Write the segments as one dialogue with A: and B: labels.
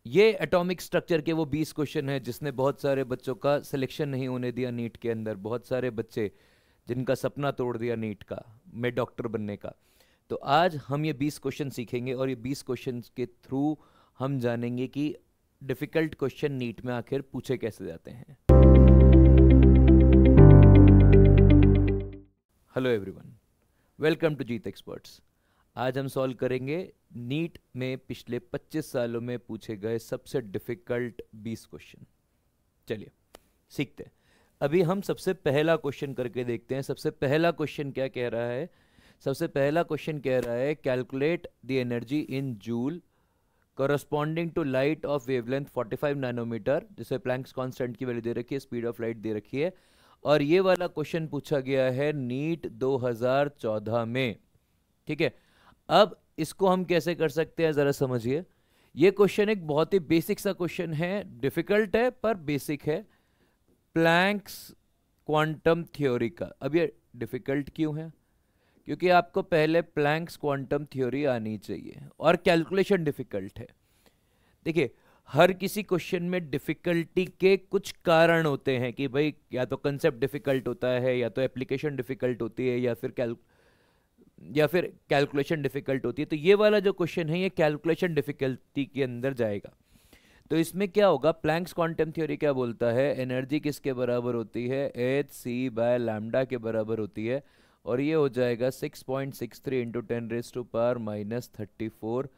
A: ये atomic structure के वो 20 क्वेश्चन है जिसने बहुत सारे बच्चों का सिलेक्शन नहीं होने दिया नीट के अंदर, बहुत सारे बच्चे जिनका सपना तोड़ दिया नीट का, मैं डॉक्टर बनने का। तो आज हम ये 20 क्वेश्चन सीखेंगे और ये 20 क्वेश्चन के थ्रू हम जानेंगे कि डिफिकल्ट क्वेश्चन नीट में आखिर पूछे कैसे जाते हैं। Hello everyone, welcome to Jeet experts. आज हम सॉल्व करेंगे नीट में पिछले 25 सालों में पूछे गए सबसे डिफिकल्ट 20 क्वेश्चन। चलिए सीखते हैं। अभी हम सबसे पहला क्वेश्चन करके देखते हैं। सबसे पहला क्वेश्चन क्या कह रहा है? सबसे पहला क्वेश्चन कह रहा है calculate the energy in joule corresponding to light of wavelength 45 nanometre, जिसे प्लैंक्स कांस्टेंट की वैल्यू दे रखी है, स्पीड ऑफ लाइट दे रखी है, और ये वाला क्वेश्चन पूछा गया है नीट 2014 में। ठीक है, अब इसको हम कैसे कर सकते हैं जरा समझिए। ये क्वेश्चन एक बहुत ही बेसिक सा क्वेश्चन है, डिफिकल्ट है पर बेसिक है, प्लैंक्स क्वांटम थ्योरी का। अब ये डिफिकल्ट क्यों है? क्योंकि आपको पहले प्लैंक्स क्वांटम थ्योरी आनी चाहिए और कैलकुलेशन डिफिकल्ट है। देखिए, हर किसी क्वेश्चन में डिफिकल्टी के कुछ कारण होते हैं कि भाई या तो कंसेप्ट डिफिकल्ट होता है, या तो एप्लीकेशन डिफिकल्ट होती है, या फिर कैलकुलेशन डिफिकल्ट होती है। तो ये वाला जो क्वेश्चन है ये कैलकुलेशन डिफिकल्टी के अंदर जाएगा। तो इसमें क्या होगा, प्लैंक्स क्वांटम थ्योरी क्या बोलता है, एनर्जी किसके बराबर होती है, एच सी बाय लैम्डा के बराबर होती है, और ये हो जाएगा 6.63 into 10⁻⁻34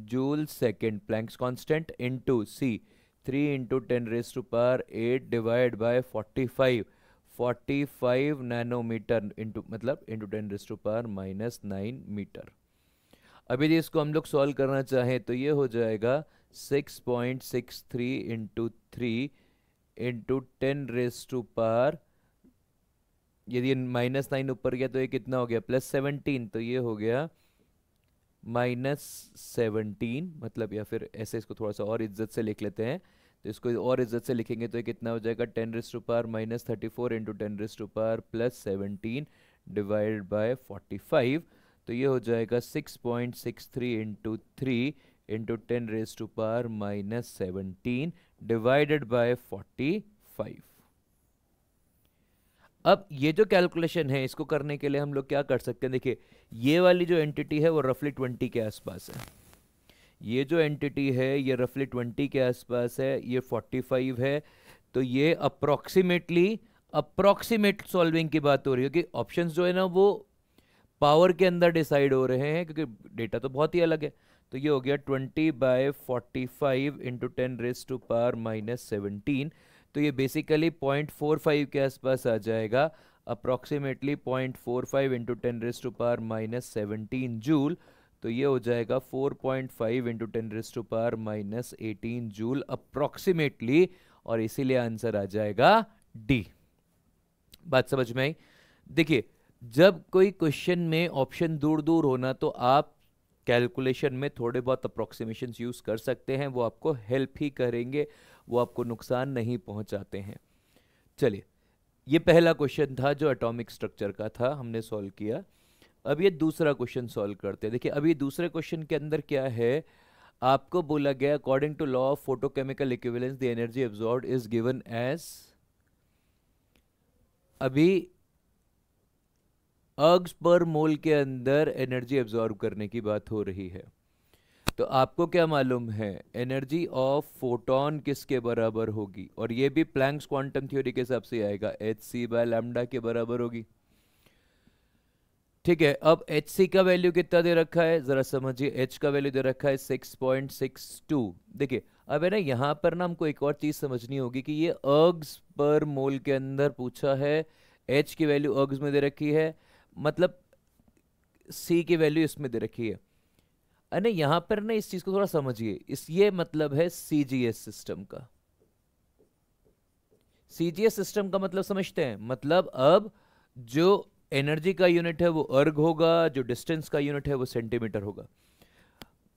A: joule second Planck's constant into c 3 into 10⁸ divide by 45 nanometre into मतलब इंटू 10⁻⁻9 मीटर। अभी यदि इसको हम लोग सॉल्व करना चाहें तो ये हो जाएगा 6.63 इंटू 3 इंटू 10⁻, यदि -9 ऊपर गया तो ये कितना हो गया, +17, तो ये हो गया -17, मतलब, या फिर ऐसे इसको थोड़ा सा और इज्जत से लिख लेते हैं। तो इसको और इज्जत से लिखेंगे तो ये कितना हो जाएगा, 10⁻⁻34 इंटू 10⁻+17 डिवाइड बाय 45। तो ये हो जाएगा 6.63 इंटू 3 इंटू 10⁻⁻17 डिवाइडेड बाय 45। अब ये जो कैलकुलेशन है इसको करने के लिए हम लोग क्या कर सकते हैं, देखिए ये वाली जो एंटिटी है वो रफली 20 के आसपास है, ये जो एंटिटी है ये रफली 20 के आसपास है, ये 45 है। तो ये अप्रोक्सीमेट सॉल्विंग की बात हो रही है कि ऑप्शंस जो है ना वो पावर के अंदर डिसाइड हो रहे हैं, क्योंकि डेटा तो बहुत ही अलग है। तो ये हो गया 20/45 इंटू 10⁻⁻17। तो ये बेसिकली 0.45 के आसपास आ जाएगा, अप्रॉक्सीमेटली 0.45 इंटू 10⁻⁻17 जूल। तो ये हो जाएगा 4.5 इंटू 10⁻⁻18 जूल अप्रॉक्सीमेटली, और इसीलिए आंसर आ जाएगा डी। बात समझ में आई? देखिए, जब कोई क्वेश्चन में ऑप्शन दूर दूर होना तो आप कैलकुलेशन में थोड़े बहुत अप्रोक्सीमेशंस यूज कर सकते हैं, वो आपको हेल्प ही करेंगे, वो आपको नुकसान नहीं पहुंचाते हैं। चलिए, ये पहला क्वेश्चन था जो एटॉमिक स्ट्रक्चर का था, हमने सॉल्व किया। अब ये दूसरा क्वेश्चन सॉल्व करते हैं। देखिए, अभी दूसरे क्वेश्चन के अंदर क्या है, आपको बोला गया according to law of photochemical equivalence the energy absorbed is given as, अभी अर्ग्स पर मोल के अंदर एनर्जी एब्जॉर्ब करने की बात हो रही है। तो आपको क्या मालूम है, एनर्जी ऑफ फोटोन किसके बराबर होगी, और ये भी प्लैंक्स क्वांटम थ्योरी के हिसाब से आएगा, एच सी बाय लैम्डा के बराबर होगी। ठीक है, अब एच सी का वैल्यू कितना दे रखा है जरा समझिए, एच का वैल्यू दे रखा है 6.62। देखिए, अब है ना यहाँ पर ना हमको एक और चीज समझनी होगी कि ये अर्ग्स पर मोल के अंदर पूछा है, एच की वैल्यू अर्ग्स में दे रखी है, मतलब सी की वैल्यू इसमें दे रखी है। अरे यहां पर ना इस चीज को थोड़ा समझिए, इस ये मतलब है सीजीएस सिस्टम का। सीजीएस सिस्टम का मतलब समझते हैं, मतलब अब जो एनर्जी का यूनिट है वो अर्ग होगा, जो डिस्टेंस का यूनिट है वो सेंटीमीटर होगा।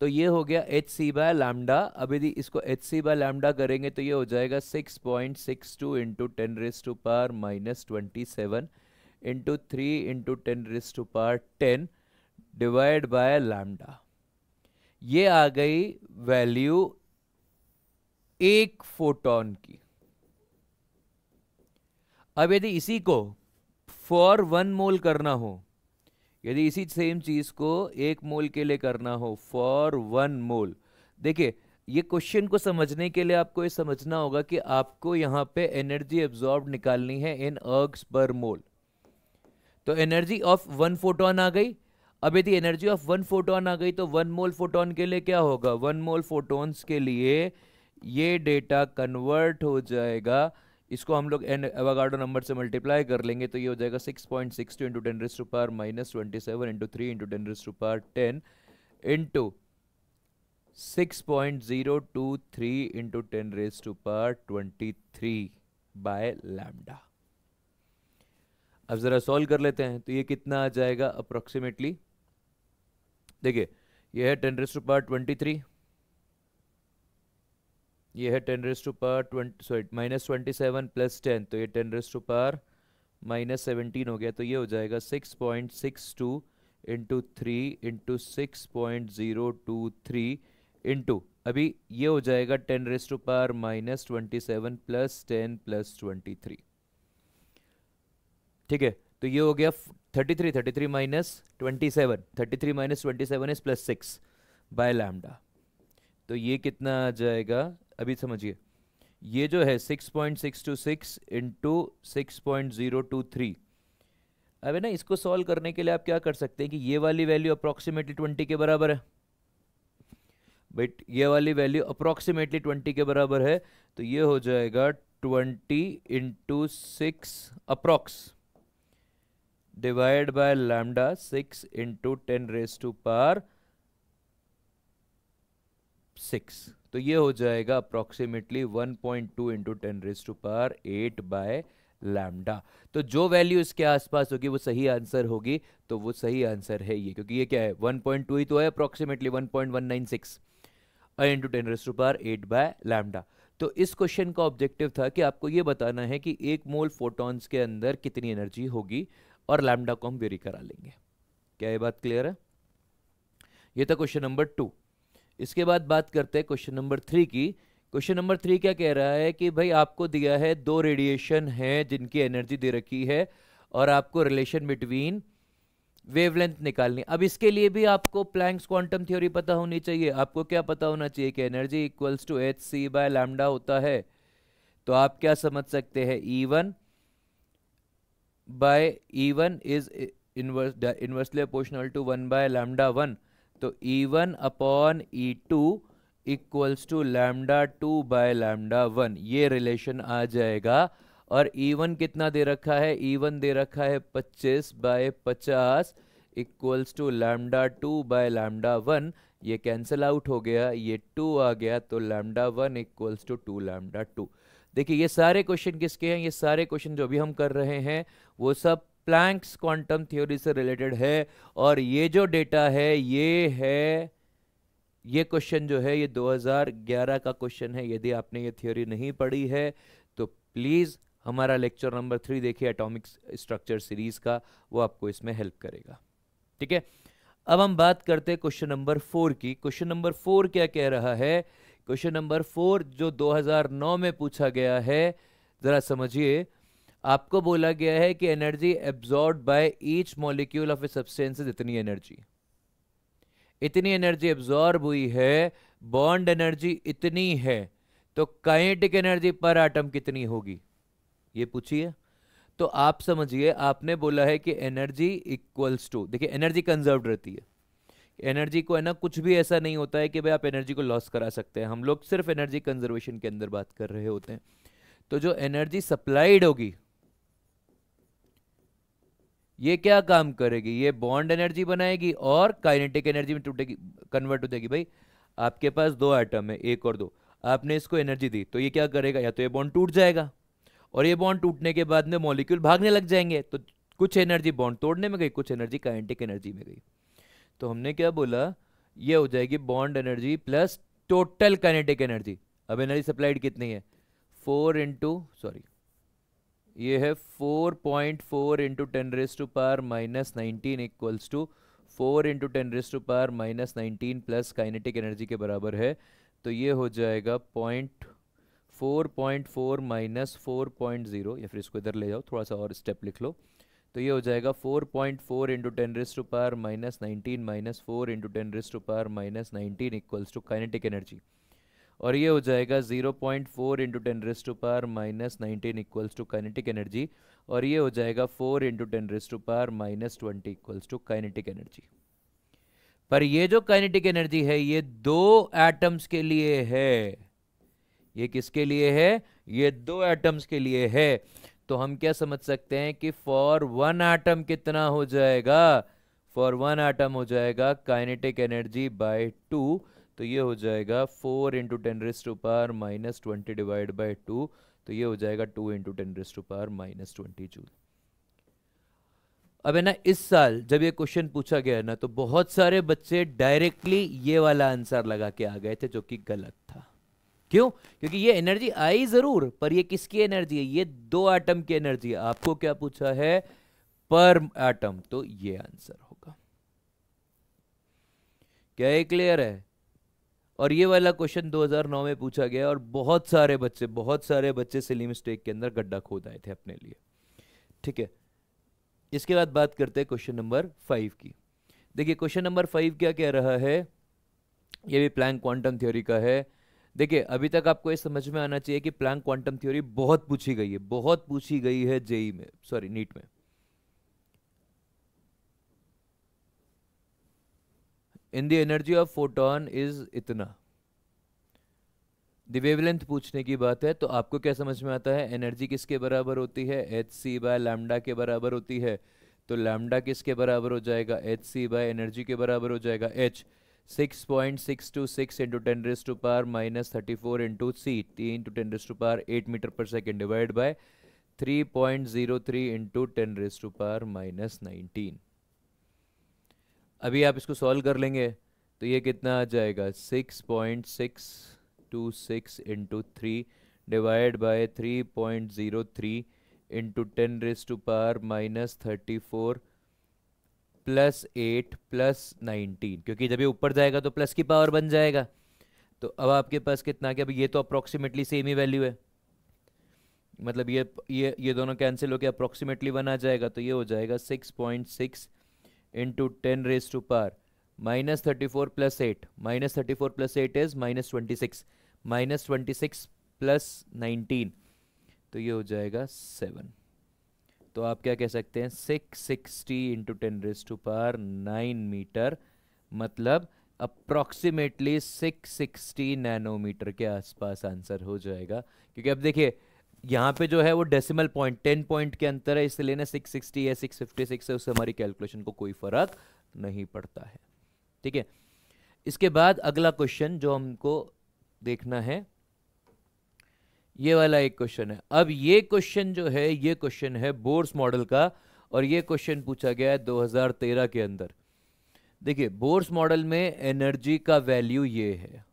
A: तो ये हो गया एच सी बाय लैम्डा। अब यदि इसको एच सी बाय लैम्डा करेंगे तो ये हो जाएगा 6.62 into 10⁻⁻27 into 3 into 10⁻10 divide by lambda. ये आ गई वैल्यू एक फोटॉन की। अब यदि इसी को फॉर 1 मोल करना हो, यदि इसी सेम चीज को 1 मोल के लिए करना हो फॉर 1 मोल, देखिए ये क्वेश्चन को समझने के लिए आपको ये समझना होगा कि आपको यहां पे एनर्जी एब्जॉर्ब निकालनी है इन अर्ग्स पर मोल। तो एनर्जी ऑफ 1 फोटोन आ गई। अब यदि एनर्जी ऑफ 1 फोटोन आ गई तो 1 मोल फोटोन के लिए क्या होगा, 1 मोल फोटोन्स के लिए ये डेटा कन्वर्ट हो जाएगा, इसको हम लोग एवोगाड्रो नंबर से मल्टीप्लाई कर लेंगे तो ये हो जाएगा 6.62 into 10⁻⁻27 into 3 into 10⁻10 into 6.023 into 10⁻23 by lambda. अब जरा सॉल्व कर लेते हैं तो ये कितना आ जाएगा अप्रोक्सीमेटली। देखिए ये है 10⁻23, ये है 10⁻20 प्लस 10 तो ये 10⁻17 हो गया। तो ये हो जाएगा 6.62 इंटू 3 इंटू 6.023 इंटू अभी ये हो जाएगा 10⁻27 प्लस 10 प्लस 23। ठीक है, तो ये हो गया 33 minus 27, 33 minus 27 is plus 6 by lambda. तो ये कितना आ जाएगा, अभी समझिए, ये जो है 6.626 इंटू 6.023। अब है ना, इसको सॉल्व करने के लिए आप क्या कर सकते हैं कि ये वाली वैल्यू अप्रोक्सीमेटली 20 के बराबर है, बट ये वाली वैल्यू अप्रोक्सीमेटली 20 के बराबर है, तो ये हो जाएगा 20 into 6 approx divide by lambda 6 into 10⁻6। तो ये हो जाएगा अप्रोक्सीमेटली 1.2 इंटू 10⁻8 बाय लैम्डा। तो जो वैल्यू इसके आसपास होगी वो सही आंसर होगी, तो वो सही आंसर है ये, क्योंकि ये क्या है 1.2 ही तो है, अप्रोक्सीमेटली 1.196 इंटू 10⁻8 बाय लैम्डा। तो इस क्वेश्चन का ऑब्जेक्टिव था कि आपको ये बताना है कि 1 मोल फोटॉन्स के अंदर कितनी एनर्जी होगी और लैम्डा को हम वेरी करा लेंगे। क्या ये बात क्लियर है? ये था क्वेश्चन नंबर 2। इसके बाद बात करते हैं क्वेश्चन नंबर 3 की। क्वेश्चन नंबर 3 क्या कह रहा है कि भाई आपको दिया है 2 रेडिएशन है जिनकी एनर्जी दे रखी है और आपको रिलेशन बिटवीन वेवलेंथ निकालनी। अब इसके लिए भी आपको प्लैंक्स क्वांटम थ्योरी पता होनी चाहिए। आपको क्या पता होना चाहिए कि energy equals to H C by lambda होता है। तो आप क्या समझ सकते हैं, E1 by E1 is inversely proportional to 1 by lambda 1। तो E1 upon E2 equals to lambda 2 by lambda 1, ये रिलेशन आ जाएगा। और E1 कितना दे रखा है, E1 दे रखा है 25 by 50 equals to lambda 2 by lambda 1। ये कैंसिल आउट हो गया, ये 2 आ गया, तो लैम्डा 1 इक्वल्स टू 2 लैम्डा 2। देखिए ये सारे क्वेश्चन किसके हैं, ये सारे क्वेश्चन जो भी हम कर रहे हैं वो सब प्लैंक्स क्वांटम थ्योरी से रिलेटेड है। और ये जो डेटा है ये क्वेश्चन जो है ये 2011 का क्वेश्चन है। यदि आपने ये थ्योरी नहीं पढ़ी है तो प्लीज हमारा लेक्चर नंबर 3 देखिए एटॉमिक स्ट्रक्चर सीरीज का, वो आपको इसमें हेल्प करेगा। ठीक है, अब हम बात करते हैं क्वेश्चन नंबर 4 की। क्वेश्चन नंबर 4 क्या कह रहा है, क्वेश्चन नंबर 4 जो 2009 में पूछा गया है, जरा समझिए। आपको बोला गया है कि energy absorb by each molecule of a substance इतनी एनर्जी एब्जॉर्ब हुई है, बॉन्ड एनर्जी इतनी है, तो काइनेटिक एनर्जी पर एटम कितनी होगी, ये पूछिए। तो आप समझिए, आपने बोला है कि एनर्जी इक्वल्स टू, देखिए एनर्जी कंजर्व रहती है, एनर्जी को है ना, कुछ भी ऐसा नहीं होता है कि भाई आप एनर्जी को लॉस करा सकते हैं। हम लोग सिर्फ एनर्जी कंजर्वेशन के अंदर बात कर रहे होते हैं। तो जो एनर्जी सप्लाइड होगी ये क्या काम करेगी, ये बॉन्ड एनर्जी बनाएगी और काइनेटिक एनर्जी में टूटेगी, कन्वर्ट हो जाएगी। भाई आपके पास 2 एटम है, 1 और 2, आपने इसको एनर्जी दी तो ये क्या करेगा, या तो ये बॉन्ड टूट जाएगा और ये बॉन्ड टूटने के बाद में मॉलिक्यूल भागने लग जाएंगे, तो कुछ एनर्जी बॉन्ड तोड़ने में गई, कुछ एनर्जी काइनेटिक एनर्जी में गई। तो हमने क्या बोला, ये हो जाएगी bond energy plus total kinetic energy. अब एनर्जी सप्लाइड कितनी है, 4 इंटू ये है 4.4 into 10⁻⁻19 equals to 4 into 10⁻⁻19 plus kinetic energy के बराबर है। तो ये हो जाएगा 0.4 4.4 माइनस 4.0, या फिर इसको इधर ले जाओ, थोड़ा सा और स्टेप लिख लो, तो ये हो जाएगा 4.4 into 10⁻⁻⁹ minus 4 into 10⁻⁻⁹ equals to kinetic energy. और ये हो जाएगा 0.4 into 10⁻⁻⁹ equals to kinetic energy. और ये हो जाएगा 4 into 10⁻⁻20 equals to kinetic energy. पर ये जो काइनेटिक एनर्जी है ये दो एटम्स के लिए है। ये किसके लिए है? ये दो एटम्स के लिए है। तो हम क्या समझ सकते हैं कि फॉर वन एटम कितना हो जाएगा? फॉर वन एटम हो जाएगा काइनेटिक एनर्जी बाय 2। तो ये हो जाएगा 4 इंटू 10⁻⁻20 डिवाइड बाय 2। तो ये हो जाएगा 2 इंटू 10⁻⁻20 जूल। अब है ना, इस साल जब ये क्वेश्चन पूछा गया ना, तो बहुत सारे बच्चे डायरेक्टली ये वाला आंसर लगा के आ गए थे, जो कि गलत था। क्यों? क्योंकि ये एनर्जी आई जरूर, पर ये किसकी एनर्जी है? ये दो एटम की एनर्जी है। आपको क्या पूछा है? पर एटम। तो ये आंसर होगा। क्या ये क्लियर है? और ये वाला क्वेश्चन 2009 में पूछा गया और बहुत सारे बच्चे सिली मिस्टेक के अंदर गड्ढा खोद आए थे अपने लिए। ठीक है, इसके बाद बात करते हैं क्वेश्चन नंबर 5 की। देखिए क्वेश्चन नंबर 5 क्या कह रहा है, ये भी प्लैंक क्वांटम थ्योरी का है। देखिए अभी तक आपको ये समझ में आना चाहिए कि प्लैंक क्वांटम थ्योरी बहुत पूछी गई है जेई में, सॉरी नीट में। In the energy of photon is इतना, द वेवलेंथ पूछने की बात है। तो आपको क्या समझ में आता है? एनर्जी किसके बराबर होती है? hc बाय लैम्डा के बराबर होती है। तो लैम्डा किसके बराबर हो जाएगा? hc बाय एनर्जी के बराबर हो जाएगा h। 6.626 into 10⁻⁻34 into c, 3 into 10⁻8 metre per second divide by 3.03 into 10⁻⁻19। अभी आप इसको सॉल्व कर लेंगे तो ये कितना आ जाएगा? 6.626 into 3 divide by 3.03 into 10⁻⁻34 plus 8 plus 19, क्योंकि जब ये ऊपर जाएगा तो प्लस की पावर बन जाएगा। तो अब आपके पास कितना आ गया? ये तो अप्रोक्सीमेटली सेम ही वैल्यू है, मतलब ये दोनों कैंसिल होकर अप्रोक्सीमेटली 1 आ जाएगा। तो ये हो जाएगा 6.6 into 10⁻⁻34 plus 8, -34 plus 8 is -26, -26 plus 19, तो ये हो जाएगा 7। तो आप क्या कह सकते हैं? 660 इंटू 10⁻9 मीटर, मतलब अप्रोक्सीमेटली 660 नैनोमीटर के आसपास आंसर हो जाएगा। क्योंकि अब देखिए यहाँ पे जो है वो डेसिमल पॉइंट 10 पॉइंट के अंतर है, इसलिए ना 660 है 656 है, उससे हमारी कैलकुलेशन को कोई फर्क नहीं पड़ता है। ठीक है, इसके बाद अगला क्वेश्चन जो हमको देखना है, ये वाला एक क्वेश्चन है। अब ये क्वेश्चन जो है, ये क्वेश्चन है बोर्स मॉडल का, और ये क्वेश्चन पूछा गया है 2013 के अंदर। देखिए बोर्स मॉडल में एनर्जी का वैल्यू ये है,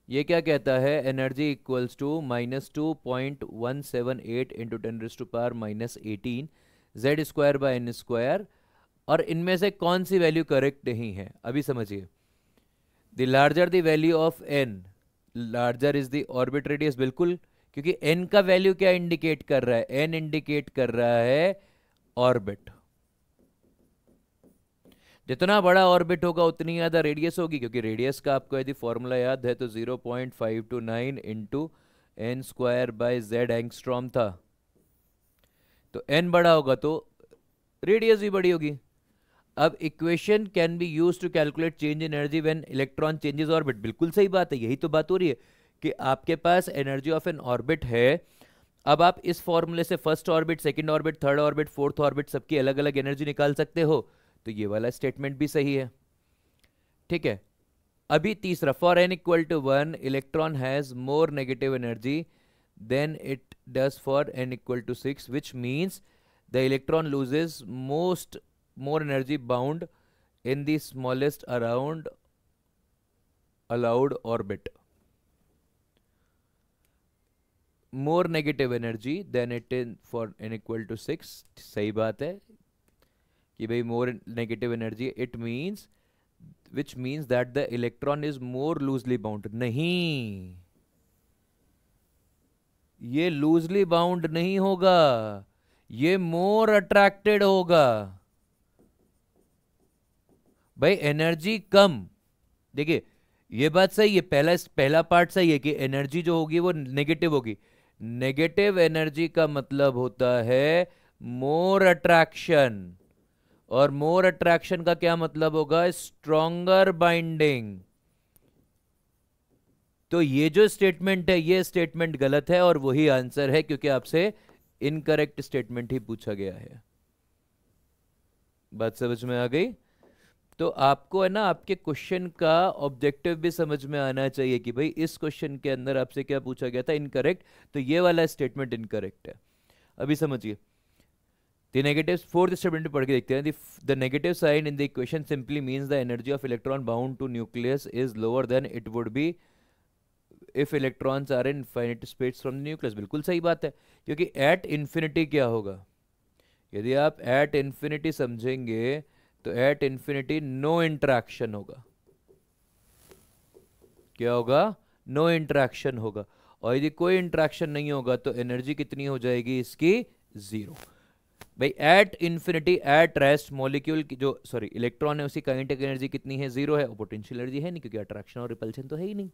A: ये क्या कहता है? Energy equals to -2.178 into 10⁻⁻18 Z square by N square. और इनमें से कौन सी वैल्यू करेक्ट नहीं है? अभी समझिए, the larger the value of N, larger is the orbit radius, बिल्कुल, क्योंकि एन का वैल्यू क्या इंडिकेट कर रहा है? एन इंडिकेट कर रहा है ऑर्बिट। जितना बड़ा ऑर्बिट होगा उतनी ज्यादा रेडियस होगी, क्योंकि रेडियस का आपको यदि फॉर्मूला याद है तो 0.529 into N square by Z angstrom था। तो एन बड़ा होगा तो रेडियस भी बड़ी होगी। अब equation can be use to calculate change in energy when electron changes orbit, बिल्कुल सही बात है, यही तो बात हो रही है कि आपके पास एनर्जी ऑफ एन ऑर्बिट है। अब आप इस फॉर्मूले से first orbit, second orbit, third orbit, fourth orbit सबकी अलग अलग एनर्जी निकाल सकते हो। तो ये वाला स्टेटमेंट भी सही है। ठीक है, अभी तीसरा, for N equal to 1 electron has more negative energy than it does for N equal to 6, which means the electron loses more energy bound in the smallest around allowed orbit, more negative energy than it in for n equal to 6। सही बात है कि भाई more negative energy, it means which means that the electron is more loosely bound। नहीं, ये loosely bound नहीं होगा, ये मोर अट्रैक्टेड होगा। भाई एनर्जी कम, देखिए ये बात सही है, पहला पार्ट सही है कि एनर्जी जो होगी वो नेगेटिव होगी। नेगेटिव एनर्जी का मतलब होता है मोर अट्रैक्शन, और मोर अट्रैक्शन का क्या मतलब होगा? Stronger binding. तो ये जो स्टेटमेंट है ये स्टेटमेंट गलत है और वही आंसर है, क्योंकि आपसे इनकरेक्ट स्टेटमेंट ही पूछा गया है। बात समझ में आ गई? तो आपको है ना आपके क्वेश्चन का ऑब्जेक्टिव भी समझ में आना चाहिए कि भाई इस क्वेश्चन के अंदर आपसे क्या पूछा गया था, इनकरेक्ट, तो ये वाला स्टेटमेंट इनकरेक्ट है। अभी समझिए the negative fourth statement पढ़ के देखते हैं। The negative sign in the equation simply means the energy of electron bound to nucleus is lower than it would be if electrons are in infinite space from the nucleus। बिल्कुल सही बात है, क्योंकि at infinity क्या होगा? यदि आप at infinity समझेंगे तो at infinity no interaction होगा। क्या होगा? no interaction होगा। और यदि कोई इंट्रैक्शन नहीं होगा तो एनर्जी कितनी हो जाएगी इसकी? जीरो। भाई at infinity at rest molecule की जो सॉरी इलेक्ट्रॉन है उसकी काइनेटिक एनर्जी कितनी है? जीरो है। पोटेंशियल एनर्जी है नहीं, क्योंकि अट्रैक्शन और रिपल्शन तो है ही नहीं।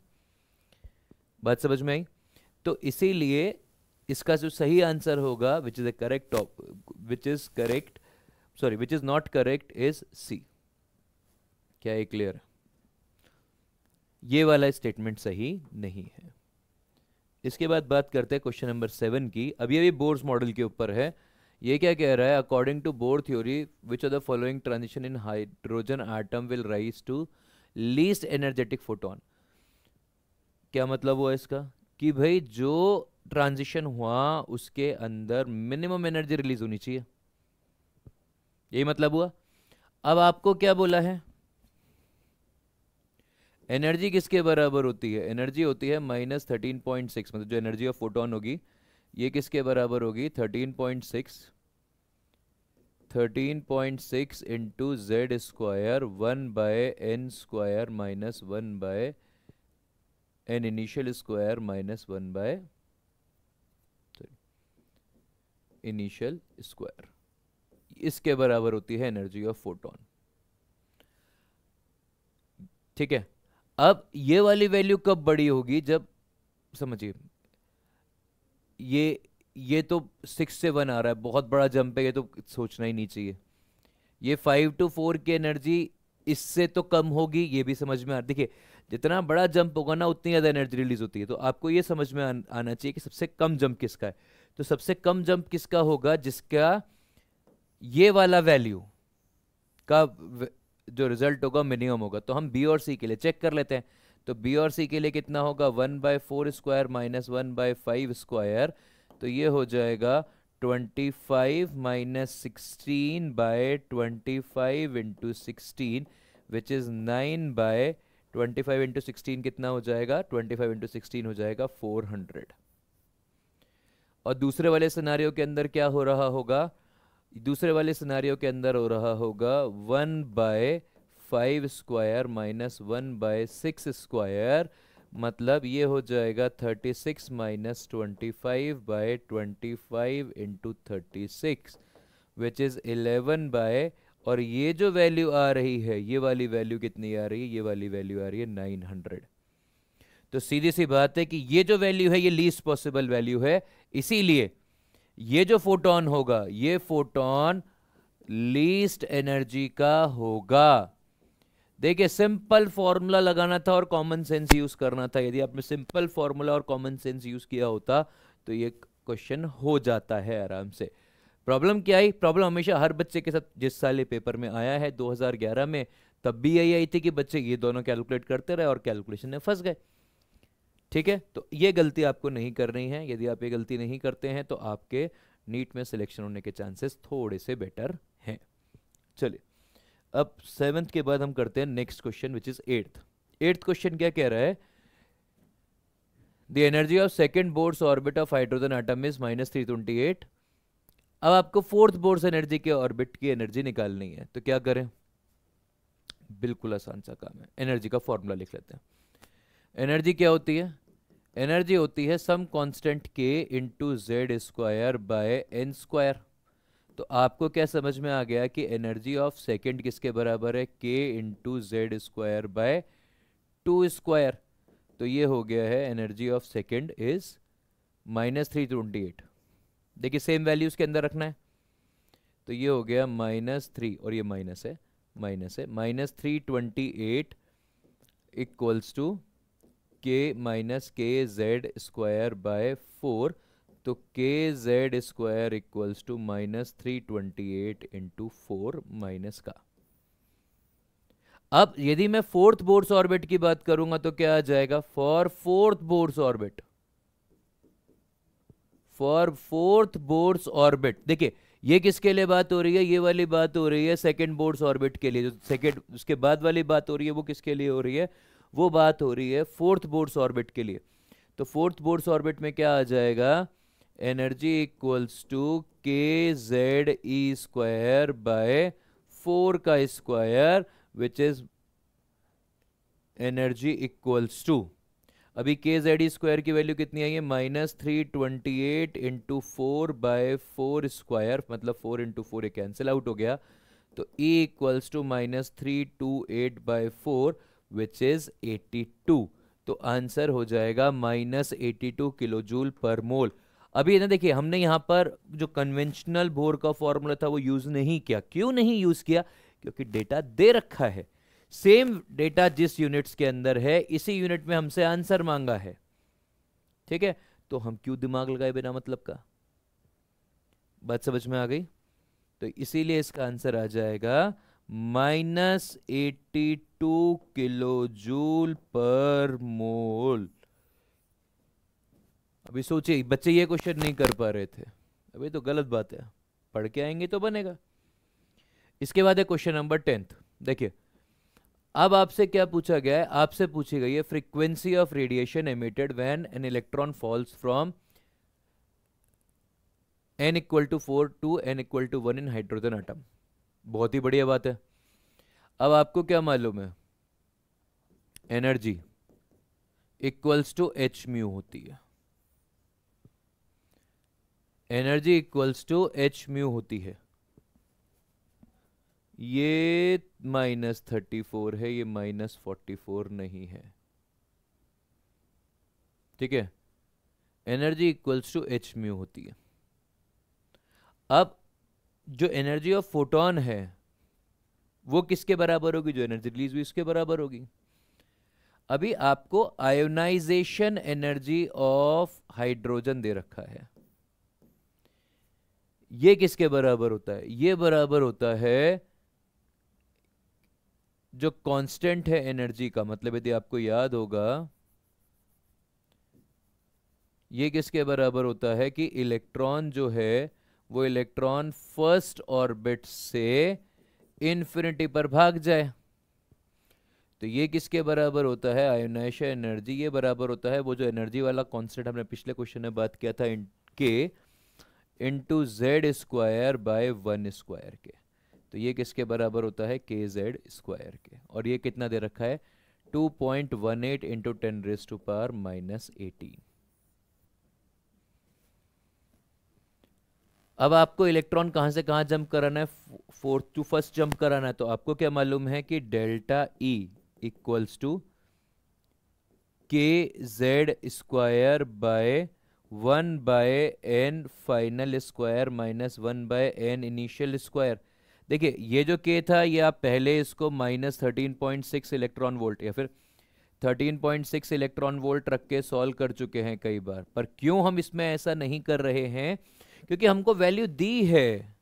A: बात समझ में आई? तो इसीलिए इसका जो सही आंसर होगा which is correct which is not correct is C. क्या ये क्लियर? ये वाला स्टेटमेंट सही नहीं है। इसके बाद बात करते हैं क्वेश्चन नंबर 7 की। अभी अभी बोर्स मॉडल के ऊपर है। ये क्या कह रहा है? According to Bohr theory which of the following transition in hydrogen atom will rise to least energetic photon. क्या मतलब हुआ इसका? कि भाई जो ट्रांजिशन हुआ उसके अंदर मिनिमम एनर्जी रिलीज होनी चाहिए, यही मतलब हुआ। अब आपको क्या बोला है? एनर्जी किसके बराबर होती है? एनर्जी होती है -13.6, मतलब जो एनर्जी ऑफ फोटोन होगी ये किसके बराबर होगी? 13.6 into Z square 1/n² minus 1/n initial square minus 1/इनिशियल स्क्वायर, इसके बराबर होती है एनर्जी ऑफ फोटोन। ठीक है। अब ये वाली वैल्यू कब बड़ी होगी? जब समझिए ये तो 6 से 1 आ रहा है, बहुत बड़ा जंप है, ये तो सोचना ही नहीं चाहिए। ये 5 to 4 की एनर्जी इससे तो कम होगी, ये भी समझ में आ। देखिए जितना बड़ा जंप होगा ना उतनी ज्यादा एनर्जी रिलीज होती है। तो आपको ये समझ में आना चाहिए कि सबसे कम जंप किसका है। तो सबसे कम जंप किसका होगा? जिसका ये वाला वैल्यू का जो रिजल्ट होगा मिनिमम होगा। तो हम बी और सी के लिए चेक कर लेते हैं। तो बी और सी के लिए कितना होगा? 1/4² माइनस 1/5²। तो ये हो जाएगा 25 minus 16/25 into 16 which is 9/25 into 16 कितना हो जाएगा? 25 इंटू 16 हो जाएगा 400। और दूसरे वाले सिनारियो के अंदर क्या हो रहा होगा? दूसरे वाले सिनारियो के अंदर हो रहा होगा 1/5² माइनस 1/6², मतलब ये हो जाएगा 36 माइनस 25/25 इंटू 36 विच इज 11 और ये जो वैल्यू आ रही है ये वाली वैल्यू कितनी आ रही है? ये वाली वैल्यू आ रही है 900। तो सीधी सी बात है कि ये जो वैल्यू है ये लीस्ट पॉसिबल वैल्यू है, इसीलिए ये जो फोटोन होगा ये फोटोन लीस्ट एनर्जी का होगा। देखिए सिंपल फॉर्मूला लगाना था और कॉमन सेंस यूज करना था। यदि आपने सिंपल फॉर्मूला और कॉमन सेंस यूज किया होता तो ये क्वेश्चन हो जाता है आराम से। प्रॉब्लम क्या आई? प्रॉब्लम हमेशा हर बच्चे के साथ, जिस साल ये पेपर में आया है 2011 में, तब भी यही आई थी कि बच्चे ये दोनों कैलकुलेट करते रहे और कैलकुलेशन में फंस गए। ठीक है, तो ये गलती आपको नहीं करनी है। यदि आप ये गलती नहीं करते हैं तो आपके नीट में सिलेक्शन होने के चांसेस थोड़े से बेटर हैं। चलिए अब 7th के बाद हम करते हैं next question which is 8th question क्या कह रहा है? The energy of second Bohr's orbit of hydrogen atom is -328। अब आपको फोर्थ बोर्स एनर्जी के ऑर्बिट की एनर्जी निकालनी है, तो क्या करें? बिल्कुल आसान सा काम है, एनर्जी का फॉर्मूला लिख लेते हैं। एनर्जी क्या होती है? एनर्जी होती है some constant k into Z square by N square. तो आपको क्या समझ में आ गया कि एनर्जी ऑफ सेकंड किसके बराबर है, k into Z square bye 2 square. तो ये हो गया है एनर्जी ऑफ सेकंड इज -328। देखिए सेम वैल्यूज के अंदर रखना है, तो ये हो गया -3 और ये माइनस है, -328 equals to k minus K Z square by 4। तो K Z square equals to -328 into 4 minus का। अब यदि मैं फोर्थ बोर्स ऑर्बिट की बात करूंगा तो क्या आ जाएगा, for fourth Bohr's orbit, for fourth Bohr's orbit. देखिए ये किसके लिए बात हो रही है, ये वाली बात हो रही है सेकंड बोर्स ऑर्बिट के लिए। जो सेकंड उसके बाद वाली बात हो रही है वो किसके लिए हो रही है, वो बात हो रही है फोर्थ बोर्स ऑर्बिट के लिए। तो फोर्थ बोर्स ऑर्बिट में क्या आ जाएगा, energy equals to K Z E square by 4 का square which is energy equals to, अभी के जेड ई स्क्वायर की वैल्यू कितनी आई है, -328 इंटू 4 बाय 4 स्क्वायर, मतलब 4 इंटू 4 कैंसिल आउट हो गया। तो E equals to -328 by 4 which is 82। तो आंसर हो जाएगा -82 किलो जूल पर मोल। अभी ना देखिए हमने यहाँ पर जो कन्वेंशनल बोर का फॉर्मूला था वो यूज नहीं किया। क्यों नहीं यूज किया, क्योंकि डेटा दे रखा है, सेम डेटा जिस यूनिट्स के अंदर है इसी यूनिट में हमसे आंसर मांगा है, ठीक है। तो हम क्यों दिमाग लगाए बिना मतलब का, बात समझ में आ गई। तो इसीलिए इसका आंसर आ जाएगा -82 किलो जूल पर मोल। अभी सोचिए बच्चे ये क्वेश्चन नहीं कर पा रहे थे, अभी तो गलत बात है, पढ़ के आएंगे तो बनेगा। इसके बाद है क्वेश्चन नंबर 10। देखिए अब आपसे क्या पूछा गया है, आपसे पूछी गई है frequency of radiation emitted when an electron falls from n equal to 4 to n equal to 1 in hydrogen atom. बहुत ही बढ़िया बात है। अब आपको क्या मालूम है, energy equals to h mu होती है, energy equals to h mu होती है। ये -34 है, ये -44 नहीं है, ठीक है। Energy equals to h mu होती है। अब जो एनर्जी ऑफ फोटोन है वो किसके बराबर होगी, जो एनर्जी रिलीज हुई उसके बराबर होगी। अभी आपको आयोनाइजेशन एनर्जी ऑफ हाइड्रोजन दे रखा है, ये किसके बराबर होता है, ये बराबर होता है जो कांस्टेंट है एनर्जी का, मतलब यदि आपको याद होगा ये किसके बराबर होता है कि इलेक्ट्रॉन जो है वो इलेक्ट्रॉन फर्स्ट ऑर्बिट से इन्फिनिटी पर भाग जाए। तो ये किसके बराबर होता है, आयोनाइजेशन एनर्जी, ये बराबर होता है वो जो एनर्जी वाला कांस्टेंट हमने पिछले क्वेश्चन में बात किया था, के into Z square bye 1 square के। तो ये किसके बराबर होता है, के जेड स्क्वायर के। और ये कितना दे रखा है, 2.18 इंटू 10⁻⁻18। अब आपको इलेक्ट्रॉन कहां से कहां जंप कराना है, फोर्थ टू फर्स्ट जंप कराना है। तो आपको क्या मालूम है कि delta E equals to K Z square bye 1/n final square -1/n initial square. देखिए ये जो के था ये आप पहले इसको -13.6 इलेक्ट्रॉन वोल्ट या फिर 13.6 इलेक्ट्रॉन वोल्ट रख के सॉल्व कर चुके हैं कई बार, पर क्यों हम इसमें ऐसा नहीं कर रहे हैं, क्योंकि हमको वैल्यू दी है,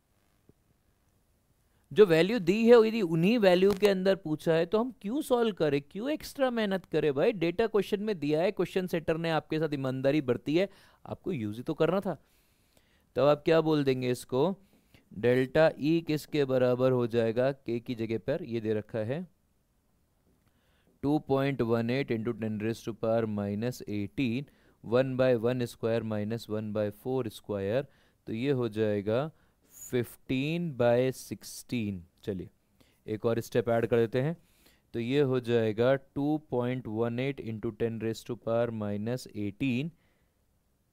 A: जो वैल्यू दी है यदि उन्हीं वैल्यू के अंदर पूछा है तो हम क्यों सॉल्व करें, क्यों एक्स्ट्रा मेहनत करें भाई। डेटा क्वेश्चन में दिया है, क्वेश्चन सेटर ने आपके साथ ईमानदारी बरती है, आपको यूज ही तो करना था। तो आप क्या बोल देंगे इसको, डेल्टा ई किसके बराबर हो जाएगा, के की जगह पर ये दे रखा है 2.18 इंटू 10⁻⁻18 1/1 स्क्वायर -1/4 स्क्वायर। तो ये हो जाएगा 15/16। चलिए एक और स्टेप ऐड कर देते हैं, तो ये हो जाएगा 2.18 इंटू 10⁻⁻18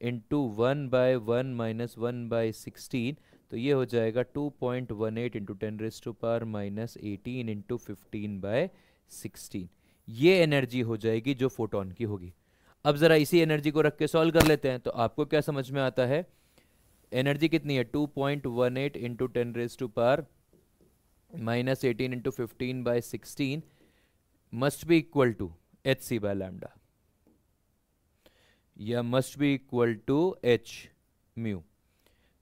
A: इंटू 1/1 - 1/16, तो ये हो जाएगा 2.18 इंटू 10⁻⁻18 इंटू 15/16। ये एनर्जी हो जाएगी जो फोटोन की होगी। अब ज़रा इसी एनर्जी को रख के सॉल्व कर लेते हैं, तो आपको क्या समझ में आता है? एनर्जी कितनी है? 2.18 into 10⁻⁻18 into 15/16 must be equal to hc/λ, या must be equal to h mu.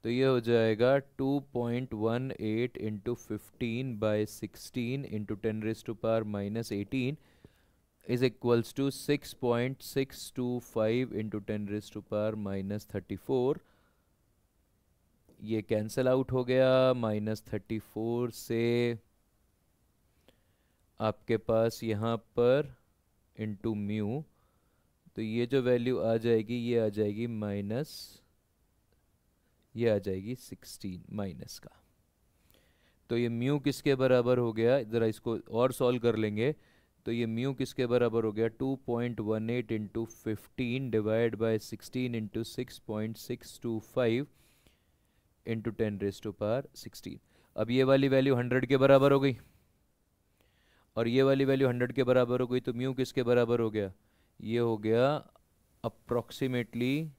A: तो ये हो जाएगा 2.18 into 15/16 into 10⁻⁻18 is equals to 6.625 into 10⁻⁻34। ये कैंसल आउट हो गया। -34 से आपके पास यहाँ पर इंटू म्यू, तो ये जो वैल्यू आ जाएगी ये आ जाएगी ये आ जाएगी 16 माइनस का। तो ये म्यू किसके बराबर हो गया? ज़रा इसको और सॉल्व कर लेंगे। तो ये म्यू किसके बराबर हो गया? 2.18 into 15 divide by 16 into 6.625 into 10⁻16। अब ये वाली वैल्यू 100 के बराबर हो गई और ये वाली वैल्यू 100 के बराबर हो गई, तो म्यू किसके बराबर हो गया? ये हो गया अप्रोक्सीमेटली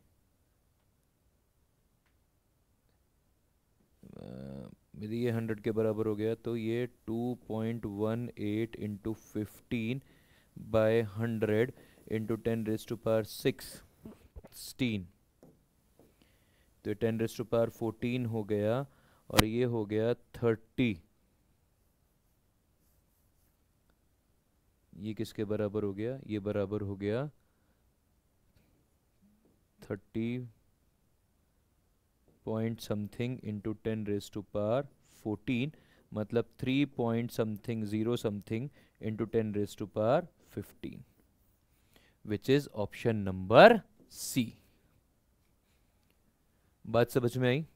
A: यदि ये 100 के बराबर हो गया तो ये 2.18 इंटू 15 बाय 100 इंटू 10⁻16, तो 10⁻14 हो गया और ये हो गया 30। ये किसके बराबर हो गया? ये बराबर हो गया 30 पॉइंट समथिंग इंटू 10⁻14, मतलब 3 point something 0 something into 10⁻15, which is option number C. बात समझ में आई?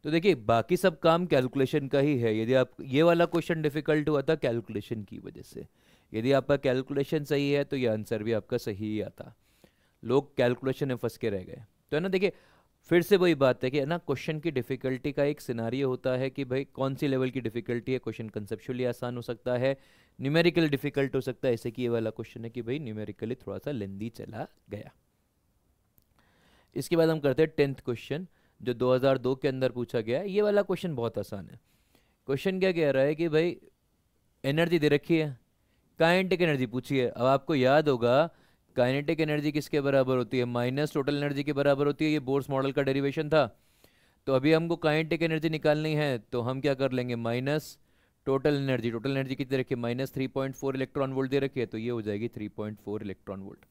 A: तो देखिए बाकी सब काम कैलकुलेशन का ही है। यदि आप ये वाला क्वेश्चन डिफिकल्ट हुआ था कैलकुलेशन की वजह से, यदि आपका कैलकुलेशन सही है तो ये आंसर भी आपका सही ही आता। लोग कैलकुलेशन में फंस के रह गए। तो है ना, देखिए फिर से वही बात है कि ना क्वेश्चन की डिफिकल्टी का एक सिनारियो होता है कि भाई कौन सी लेवल की डिफिकल्टी है। क्वेश्चन कंसेप्चुअली आसान हो सकता है, न्यूमेरिकल डिफिकल्ट हो सकता है। ऐसे कि ये वाला क्वेश्चन है कि भाई न्यूमेरिकली थोड़ा सा लेंदी चला गया। इसके बाद हम करते हैं 10th क्वेश्चन जो 2002 के अंदर पूछा गया है। ये वाला क्वेश्चन बहुत आसान है। क्वेश्चन क्या कह रहा है कि भाई एनर्जी दे रखी है, काइनेटिक एनर्जी पूछी है। अब आपको याद होगा काइनेटिक एनर्जी किसके बराबर होती है? माइनस टोटल एनर्जी के बराबर होती है। ये बोर्स मॉडल का डेरिवेशन था। तो अभी हमको काइनेटिक एनर्जी निकालनी है, तो हम क्या कर लेंगे? Minus total energy. Total energy कितनी रखी है? -3.4 इलेक्ट्रॉन वोल्ट दे रखी है, तो ये हो जाएगी 3.4 इलेक्ट्रॉन वोल्ट।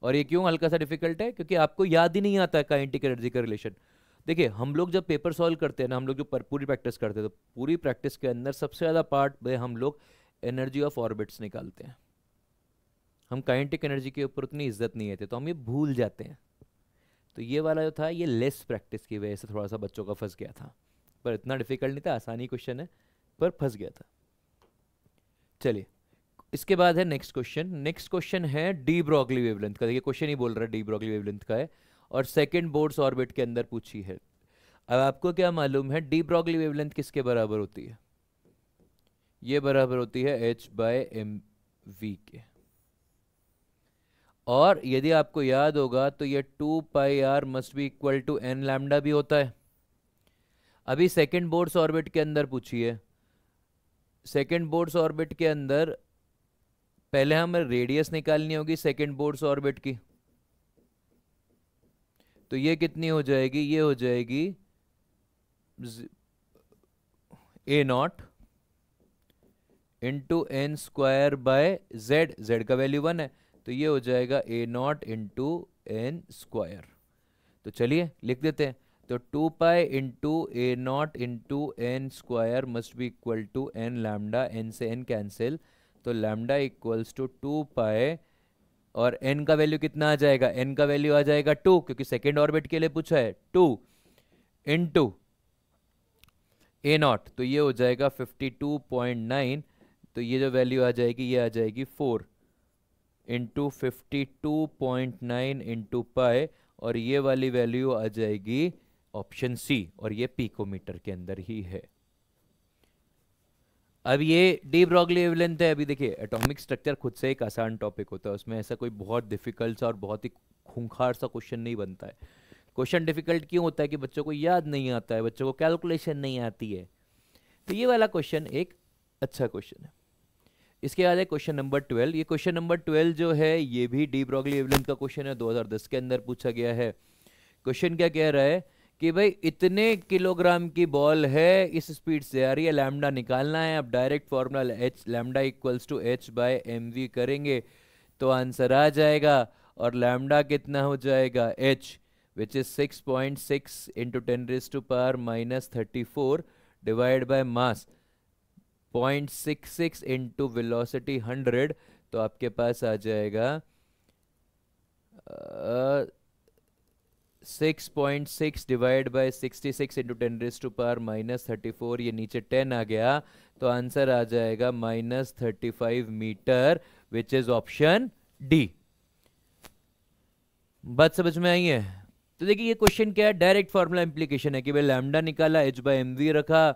A: और ये क्यों हल्का सा डिफिकल्ट है? क्योंकि आपको याद ही नहीं आता है काइनेटिक एनर्जी का रिलेशन। देखिए हम लोग जब पेपर सॉल्व करते हैं ना, हम लोग जो पूरी प्रैक्टिस करते हैं, तो पूरी प्रैक्टिस के अंदर सबसे ज़्यादा पार्ट में हम लोग एनर्जी ऑफ ऑर्बिट्स निकालते हैं। हम काइनेटिक एनर्जी के ऊपर उतनी इज्जत नहीं है, तो हम ये भूल जाते हैं। तो ये वाला जो था ये लेस प्रैक्टिस की वजह से थोड़ा सा बच्चों का फंस गया था, पर इतना डिफिकल्ट नहीं था, आसानी क्वेश्चन है पर फंस गया था। चलिए इसके बाद है नेक्स्ट क्वेश्चन। नेक्स्ट क्वेश्चन है डी ब्रॉगली वेवलेंथ का। देखिए क्वेश्चन ही बोल रहा है डी ब्रॉगली वेवलेंथ का है और सेकंड बोर्ड्स ऑर्बिट के अंदर पूछी है। अब आपको क्या मालूम है डी ब्रॉगली वेवलेंथ किसके बराबर होती है? ये बराबर होती है h/mv के। और यदि आपको याद होगा तो ये 2πr must be equal to n lambda भी होता है। अभी सेकंड बोर्ड्स ऑर्बिट के अंदर पूछी है। सेकंड बोर्ड्स ऑर्बिट के अंदर पहले हमें रेडियस निकालनी होगी सेकंड बोर्ड्स ऑर्बिट की। तो ये कितनी हो जाएगी? ये हो जाएगी a0 into n square by z। z का वैल्यू 1 है, तो ये हो जाएगा a0 इंटू n स्क्वायर। तो चलिए लिख देते हैं। तो 2π into a0 into n square must be equal to n lambda. n से n कैंसिल, तो लैम्डा इक्वल्स टू 2π और n का वैल्यू कितना आ जाएगा? n का वैल्यू आ जाएगा 2, क्योंकि सेकेंड ऑर्बिट के लिए पूछा है। 2 इंटू a0, तो ये हो जाएगा 52.9 तो ये जो वैल्यू आ जाएगी ये आ जाएगी 4 इंटू 52.9 इंटू पाई, और ये वाली वैल्यू आ जाएगी ऑप्शन सी, और ये पिकोमीटर के अंदर ही है। अब ये डी ब्रॉगली वेवलेंथ है। अभी देखिए एटॉमिक स्ट्रक्चर खुद से एक आसान टॉपिक होता है, उसमें ऐसा कोई बहुत डिफिकल्ट सा और बहुत ही खूंखार सा क्वेश्चन नहीं बनता है। क्वेश्चन डिफिकल्ट क्यों होता है कि बच्चों को याद नहीं आता है, बच्चों को कैलकुलेशन नहीं आती है। तो ये वाला क्वेश्चन एक अच्छा क्वेश्चन है। इसके बाद है क्वेश्चन नंबर 12। ये क्वेश्चन नंबर 12 जो है ये भी डी ब्रॉगली वेवलेंथ का क्वेश्चन है, 2010 के अंदर पूछा गया है। क्वेश्चन क्या कह रहा है कि भाई इतने किलोग्राम की बॉल है, इस स्पीड से आ रही है, लैम्डा निकालना है। अब direct formula H lambda equals to H by M V करेंगे तो आंसर आ जाएगा, और लैम्डा कितना हो जाएगा H, which is 6.6 into 10⁻⁻34 divide by mass 0.66 into velocity 100, तो आपके पास आ जाएगा 6.6 डिवाइड बाय 66 इंटू 10⁻⁻34, ये नीचे 10 आ गया, तो आंसर आ जाएगा -35 metre, which is option D. बात समझ में आई है? तो देखिए ये क्वेश्चन क्या है, डायरेक्ट फॉर्मूला इंप्लीकेशन है कि भाई लैम्डा निकाला, एच बाय एम वी रखा,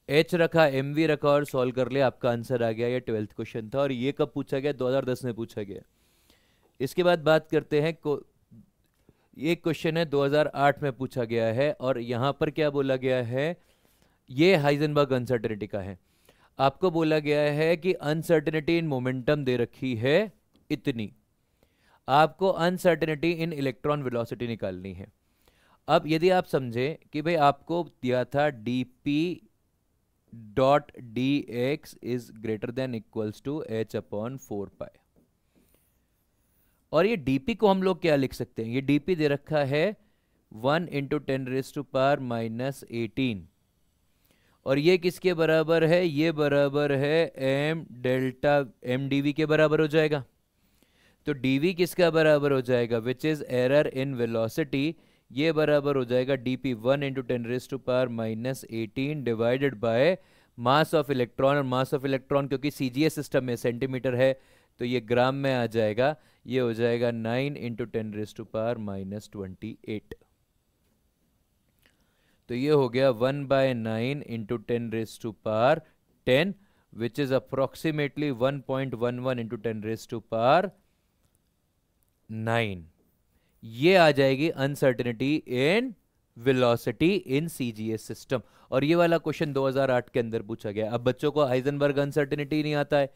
A: एच रखा, एम वी रखा और सॉल्व कर लिया, आपका आंसर आ गया। ये 12th क्वेश्चन था, और ये कब पूछा गया? 2010 में पूछा गया। इसके बाद बात करते हैं ये क्वेश्चन है 2008 में पूछा गया है, और यहां पर क्या बोला गया है, ये हाइजेनबर्ग अनसर्टेनिटी का है। आपको बोला गया है कि अनसर्टेनिटी इन मोमेंटम दे रखी है इतनी, आपको अनसर्टेनिटी इन इलेक्ट्रॉन वेलोसिटी निकालनी है। अब यदि आप समझे कि भाई आपको दिया था dp dot dx is greater than equals to h upon 4 pi, और ये dp को हम लोग क्या लिख सकते हैं, ये dp दे रखा है 1 इंटू 10⁻⁻18, और ये किसके बराबर है, ये बराबर है m डेल्टा m dv के बराबर हो जाएगा। तो dv किसका बराबर हो जाएगा, which is error in velocity, ये बराबर हो जाएगा dp 1 into 10⁻⁻18 divided by mass of electron, और मास ऑफ इलेक्ट्रॉन क्योंकि सीजीएस सिस्टम में सेंटीमीटर है तो ये ग्राम में आ जाएगा, ये हो जाएगा 9 इंटू 10⁻⁻28। तो ये हो गया 1/9 into 10⁻10 which is approximately 1.11 into 10⁻9। ये आ जाएगी uncertainty in velocity in CGS system, और ये वाला क्वेश्चन 2008 के अंदर पूछा गया। अब बच्चों को हाइजेनबर्ग अनसर्टेनिटी नहीं आता है,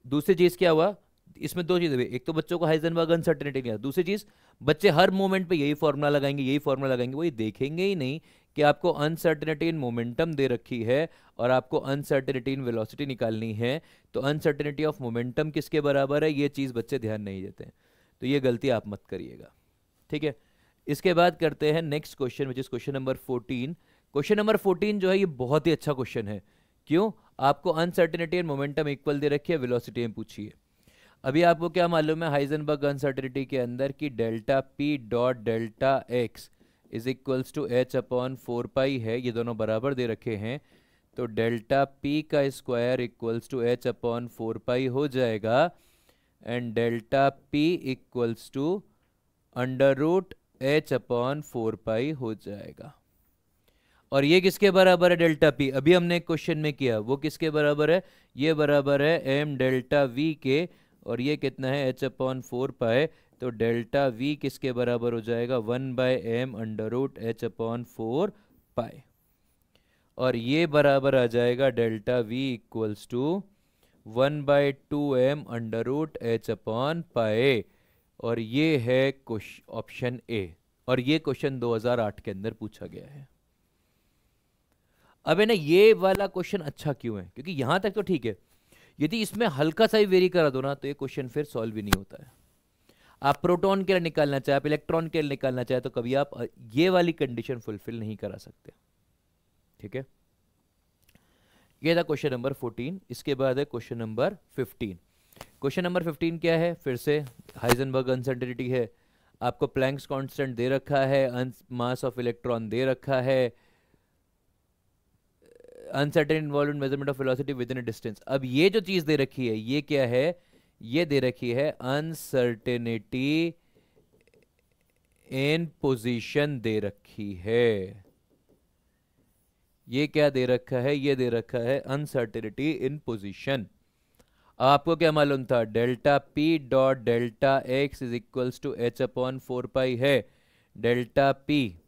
A: दूसरी चीज क्या हुआ, इसमें दो चीजें हुई, एक तो बच्चों को हाइजेनबर्ग अनसर्टेनिटी नहीं आता, दूसरी चीज बच्चे हर मोमेंट पे यही फॉर्मूला लगाएंगे, यही फॉर्मूला लगाएंगे, वो ये देखेंगे ही नहीं कि आपको अनसर्टेनिटी इन मोमेंटम दे रखी है और आपको अनसर्टेनिटी इन वेलोसिटी निकालनी है, तो अनसर्टेनिटी ऑफ मोमेंटम किसके बराबर है, ये चीज बच्चे ध्यान नहीं देते हैं। तो ये गलती आप मत करिएगा, ठीक है। इसके बाद करते हैं next question, which is question number 14। Question number 14 जो है ये बहुत ही अच्छा क्वेश्चन है। क्यों? आपको अनसर्टेनिटी एंड मोमेंटम इक्वल दे रखी है, वेलोसिटी में पूछी है। अभी आपको क्या मालूम है हाइजेनबर्ग अनसर्टेनिटी के अंदर कि delta P dot delta X is equals to H upon 4 pi है, ये दोनों बराबर दे रखे हैं, तो डेल्टा पी का square equals to H upon 4 pi हो जाएगा, and delta P equals to under root H upon 4 pi हो जाएगा। और ये किसके बराबर है डेल्टा पी, अभी हमने एक क्वेश्चन में किया, वो किसके बराबर है, ये बराबर है एम डेल्टा वी के, और ये कितना है एच अपॉन 4 पाई, तो डेल्टा वी किसके बराबर हो जाएगा 1/m under root H upon 4 pi, और ये बराबर आ जाएगा delta V equals to 1/2m under root H upon pi, और ये है ऑप्शन ए, और ये क्वेश्चन 2008 के अंदर पूछा गया है। अब है ना ये वाला क्वेश्चन अच्छा क्यों है, क्योंकि यहां तक तो ठीक है, यदि इसमें हल्का सा ही वेरी करा दो ना तो ये क्वेश्चन फिर सॉल्व ही नहीं होता है। आप प्रोटॉन के लिए निकालना चाहे, आप इलेक्ट्रॉन के लिए निकालना चाहे, तो कभी आप ये वाली कंडीशन फुलफिल नहीं करा सकते, ठीक है। ये था क्वेश्चन नंबर 14। इसके बाद है क्वेश्चन नंबर 15। क्वेश्चन नंबर 15 क्या है, फिर से हाइजेनबर्ग अनसर्टेनिटी है, आपको प्लैंक्स कांस्टेंट दे रखा है, मास ऑफ इलेक्ट्रॉन दे रखा है, uncertain involve in measurement of velocity with in a distance. अब ये जो चीज दे रखी है ये क्या है, ये दे रखी है अनसर्टेनिटी इन पोजीशन दे रखी है। ये क्या दे रखा है, ये दे रखा है अनसर्टेनिटी इन पोजीशन। आपको क्या मालूम था, delta P dot delta X is equals to H upon 4 pi है। Delta P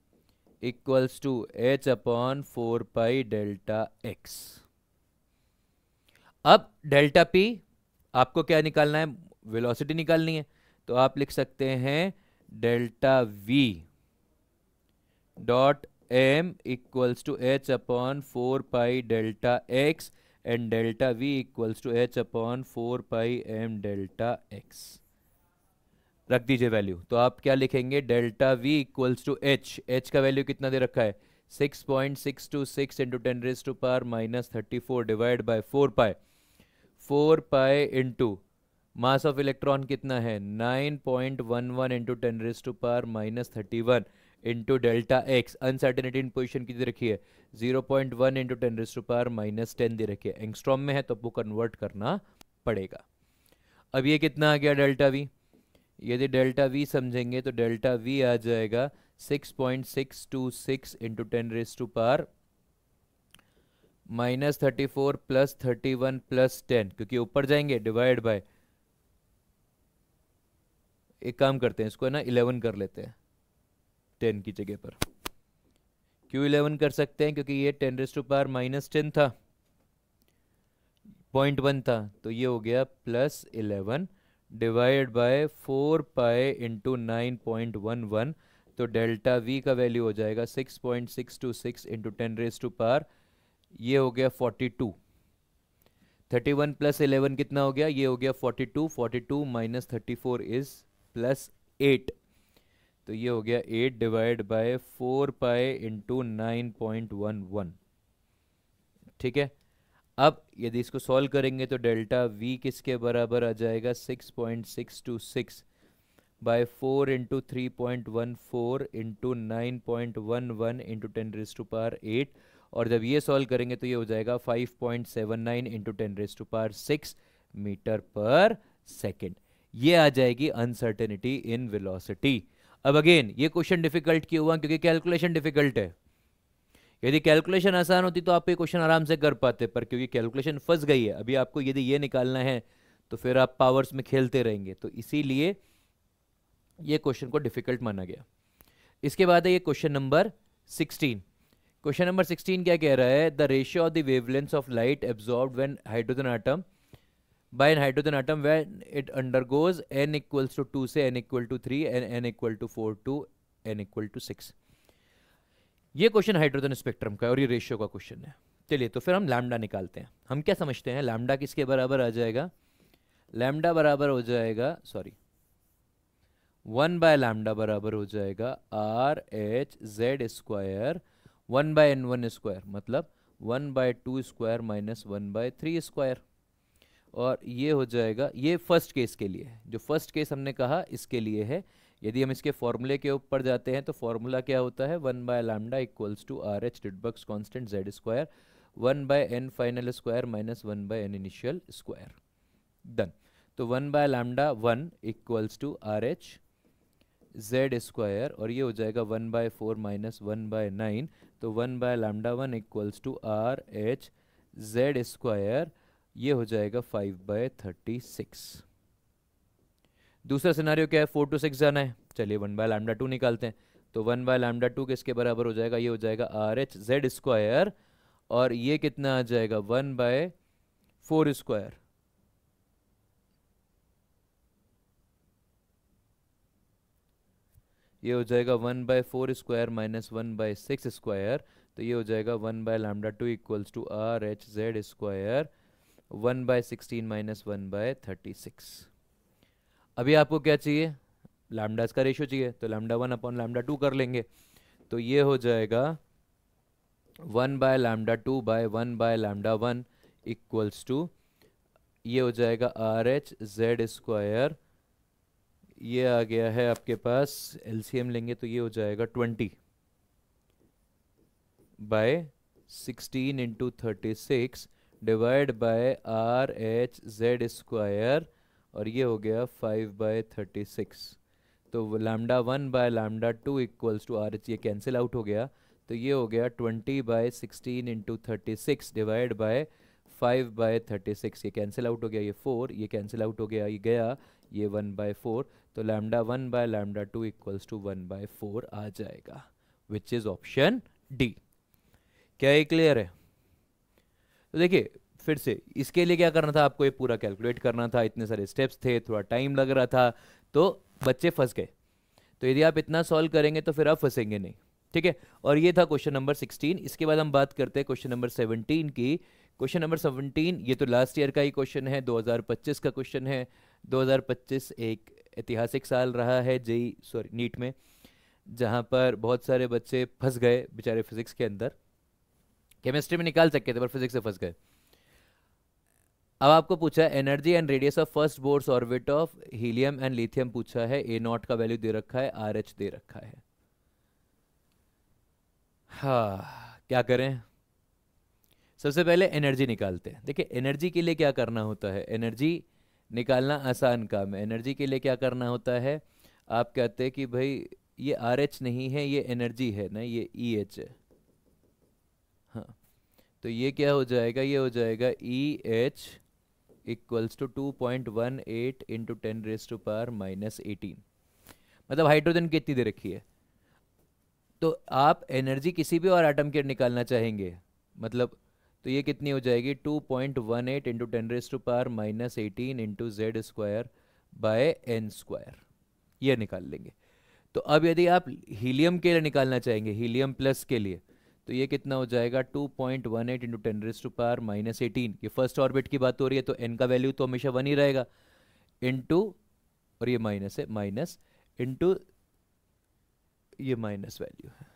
A: equals to H upon 4 pi delta X. अब डेल्टा पी आपको क्या निकालना है, वेलोसिटी निकालनी है, तो आप लिख सकते हैं delta V dot M equals to H upon 4 pi delta X and delta V equals to H upon 4 pi M delta X. रख दीजिए वैल्यू, तो आप क्या लिखेंगे, delta V equals to H, H का वैल्यू कितना दे रखा है 6.626 into 10⁻⁻34 divide by 4 pi. 4 pi into mass of electron कितना है 9.11 into 10⁻⁻31 into delta X. Uncertainty in position कितनी रखी है 0.1 इंटू 10⁻⁻10 दे रखी है, एंगस्ट्रॉम में है तो आपको कन्वर्ट करना पड़ेगा। अब ये कितना आ गया डेल्टा वी, यदि डेल्टा वी समझेंगे तो डेल्टा वी आ जाएगा 6.626 इंटू 10⁻⁻34 प्लस 31 प्लस 10, क्योंकि ऊपर जाएंगे डिवाइड बाय, एक काम करते हैं इसको ना 11 कर लेते हैं 10 की जगह पर। क्यों 11 कर सकते हैं, क्योंकि ये 10⁻⁻10 था, 0.1 था, तो ये हो गया plus 11 divide by 4 pi into 9.11, तो डेल्टा वी का वैल्यू हो जाएगा 6.626 इंटू 10⁻, ये हो गया 42। 31 प्लस 11 कितना हो गया, ये हो गया 42। 42 माइनस 34 इज प्लस 8, तो ये हो गया 8 डिवाइड बाय 4 पाई इंटू 9.11। ठीक है, अब यदि इसको सॉल्व करेंगे तो डेल्टा वी किसके बराबर आ जाएगा 6.626 बाय 4 इंटू 3.14 इंटू 9.11 इंटू 10⁻8, और जब ये सॉल्व करेंगे तो ये हो जाएगा 5.79 इंटू 10⁻6 मीटर पर सेकेंड। ये आ जाएगी अनसर्टेनिटी इन वेलोसिटी। अब अगेन ये क्वेश्चन डिफिकल्ट क्यों हुआ, क्योंकि कैलकुलेशन डिफिकल्ट है। यदि कैलकुलेशन आसान होती तो आप ये क्वेश्चन आराम से कर पाते, पर क्योंकि कैलकुलेशन फंस गई है, अभी आपको यदि ये निकालना है तो फिर आप पावर्स में खेलते रहेंगे, तो इसीलिए ये क्वेश्चन को डिफिकल्ट माना गया। इसके बाद है ये क्वेश्चन नंबर 16। क्वेश्चन नंबर 16 क्या कह रहा है, the ratio of the wavelength of light absorbed when hydrogen atom by an hydrogen atom when it undergoes n equals to 2 से n equal to 3 and n equal to 4 to n equal to 6। ये question hydrogen spectrum का है और ये ratio का question है। चलिए तो फिर हम लैम्डा निकालते हैं। हम क्या समझते हैं, लैम्डा किसके बराबर आ जाएगा, लैम्डा बराबर हो जाएगा 1 बाय लैम्डा बराबर हो जाएगा R H Z square 1 by N one square, मतलब 1 by 2 square minus 1 by 3 square. और ये हो जाएगा, ये फर्स्ट केस के लिए है, जो फर्स्ट केस हमने कहा इसके लिए है। यदि हम इसके फॉर्मूले के ऊपर जाते हैं तो फॉर्मूला क्या होता है, 1 by lambda equals to R H Rydberg's constant Z square 1 by N final square minus 1 by N initial square. Done. तो 1 by lambda 1 equals to R H Z square, और ये हो जाएगा 1 बाय 4 माइनस 1 बाय 9, तो 1 by lambda 1 equals to R H Z square, ये हो जाएगा 5 bye 36। दूसरा सिनारियो क्या है, 4 to 6 जाना है, चलिए 1 बाय लैम्डा 2 निकालते हैं। तो 1 बाय लैम्डा 2 किसके बराबर हो जाएगा, ये हो जाएगा आर एच जेड स्क्वायर, और ये कितना आ जाएगा 1 बाय 4 स्क्वायर, ये हो जाएगा 1 by 4 square minus 1 by 6 square, तो ये हो जाएगा 1 by lambda 2 equals to R H Z square 1 by 16 minus 1 by 36। अभी आपको क्या चाहिए, लैम्डास का रेशियो चाहिए, तो लैम्डा 1 अपॉन लैम्डा 2 कर लेंगे, तो ये हो जाएगा 1 by lambda 2 by 1 by lambda 1 equals to, ये हो जाएगा आर एच जेड स्क्वायर, ये आ गया है आपके पास, एलसीएम लेंगे तो ये हो जाएगा 20 by 16 into 36 divide by R H Z square, और ये हो गया 5/36। तो lambda 1 by lambda 2 equals to R H, ये कैंसिल आउट हो गया, तो ये हो गया 20/16 इंटू 36 डिवाइड बाय 5/36, ये कैंसिल आउट हो गया, ये 4, ये कैंसिल आउट हो गया, ये गया, ये 1/4, तो lambda 1 by lambda 2 equals to 1/4 आ जाएगा, विच इज ऑप्शन डी। क्या ये क्लियर है? तो देखिए फिर से इसके लिए क्या करना था, आपको ये पूरा कैलकुलेट करना था, इतने सारे स्टेप्स थे, थोड़ा टाइम लग रहा था, तो बच्चे फंस गए। तो यदि आप इतना सॉल्व करेंगे तो फिर आप फंसेंगे नहीं, ठीक है। और ये था क्वेश्चन नंबर 16। इसके बाद हम बात करते हैं क्वेश्चन नंबर 17 की। क्वेश्चन नंबर 17 ये तो लास्ट ईयर का ही क्वेश्चन है, 2025 का क्वेश्चन है। 2025 एक ऐतिहासिक साल रहा है नीट में, जहाँ पर बहुत सारे बच्चे फंस गए बेचारे फिजिक्स के अंदर। केमिस्ट्री में निकाल सकते थे पर फिजिक्स से फंस गए। अब आपको पूछा है energy and radius of first Bohr's orbit of helium and lithium पूछा है, A0 का वैल्यू दे रखा है, RH दे रखा है। हाँ क्या करें? सबसे पहले एनर्जी निकालते हैं। देखिए एनर्जी के लिए क्या करना होता है, एनर्जी निकालना आसान काम है। एनर्जी के लिए क्या करना होता है, आप कहते हैं कि भाई ये RH नहीं है, ये एनर्जी है ना, ये EH है। हाँ तो ये क्या हो जाएगा, ये हो जाएगा EH इक्वल्स टू 2.18 इंटू 10⁻⁻18। मतलब हाइड्रोजन कितनी दे रखी है, तो आप एनर्जी किसी भी और एटम के निकालना चाहेंगे, मतलब तो ये कितनी हो जाएगी 2.18 into 10⁻⁻18 into Z square by N square, ये निकाल लेंगे। तो अब यदि आप हीलियम के लिए निकालना चाहेंगे, हीलियम प्लस के लिए, तो ये कितना हो जाएगा 2.18 इंटू 10⁻⁻18। ये फर्स्ट ऑर्बिट की बात हो रही है, तो n का वैल्यू तो हमेशा 1 ही रहेगा, इंटू, और ये माइनस है, माइनस इंटू ये माइनस वैल्यू है,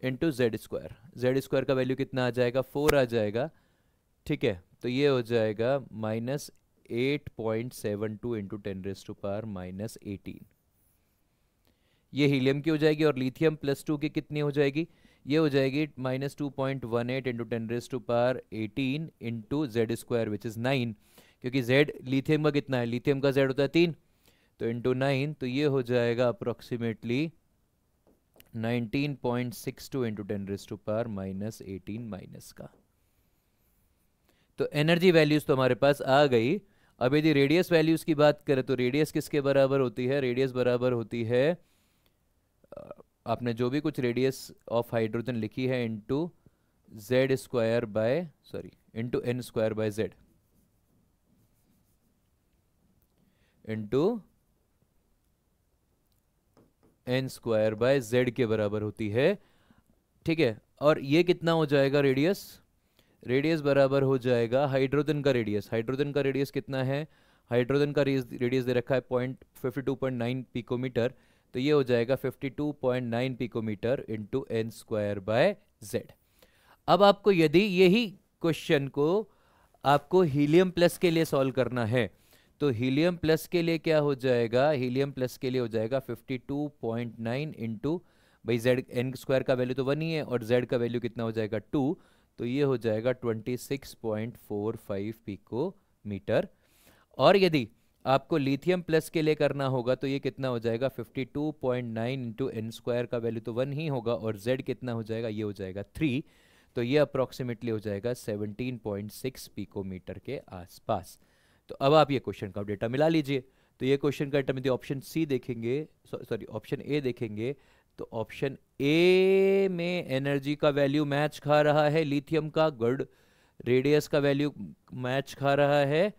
A: into Z square. Z square का वैल्यू कितना आ जाएगा, 4 आ जाएगा, ठीक है। तो ये हो जाएगा -8.72 इंटू 10⁻⁻18। ये हीलियम की हो जाएगी, और लिथियम +2 की कितनी हो जाएगी, ये हो जाएगी -2.18 into 10⁻18 into Z square which is 9, क्योंकि जेड लिथियम का कितना है, लिथियम का जेड होता है 3, तो इंटू 9, तो ये हो जाएगा अप्रोक्सीमेटली 19.62 इंटू 10⁻⁻18 माइनस का। तो एनर्जी वैल्यूज तो हमारे पास आ गई। अब यदि रेडियस वैल्यूज की बात करें, तो रेडियस किसके बराबर होती है, रेडियस बराबर होती है, आपने जो भी कुछ रेडियस ऑफ हाइड्रोजन लिखी है into Z square by into N square by Z, into N square by Z के बराबर होती है, ठीक है। और ये कितना हो जाएगा रेडियस, रेडियस बराबर हो जाएगा हाइड्रोजन का रेडियस। हाइड्रोजन का रेडियस कितना है, हाइड्रोजन का रेडियस दे रखा है 52.9 पिकोमीटर, तो ये हो जाएगा 52.9 picometre into N square by Z. अब आपको यदि यही क्वेश्चन को आपको हीलियम प्लस के लिए सॉल्व करना है, तो हीलियम प्लस के लिए क्या हो जाएगा, हीलियम प्लस के लिए हो जाएगा 52.9 इंटू, भाई जेड एन स्क्वायर का वैल्यू तो 1 ही है, और जेड का वैल्यू कितना हो जाएगा 2, तो ये हो जाएगा 26.45 पिकोमीटर। और यदि आपको लिथियम प्लस के लिए करना होगा, तो ये कितना हो जाएगा 52.9 इंटू एन स्क्वायर का वैल्यू तो 1 ही होगा, और जेड कितना हो जाएगा, ये हो जाएगा 3, तो ये अप्रोक्सीमेटली हो जाएगा 17.6 पिकोमीटर के आसपास। तो अब आप ये क्वेश्चन का डेटा मिला लीजिए। तो ये क्वेश्चन का डेटा में ऑप्शन सी देखेंगे, ऑप्शन ए देखेंगे, तो ऑप्शन ए में एनर्जी का वैल्यू मैच खा रहा है लिथियम का, गुड। रेडियस का वैल्यू मैच खा रहा है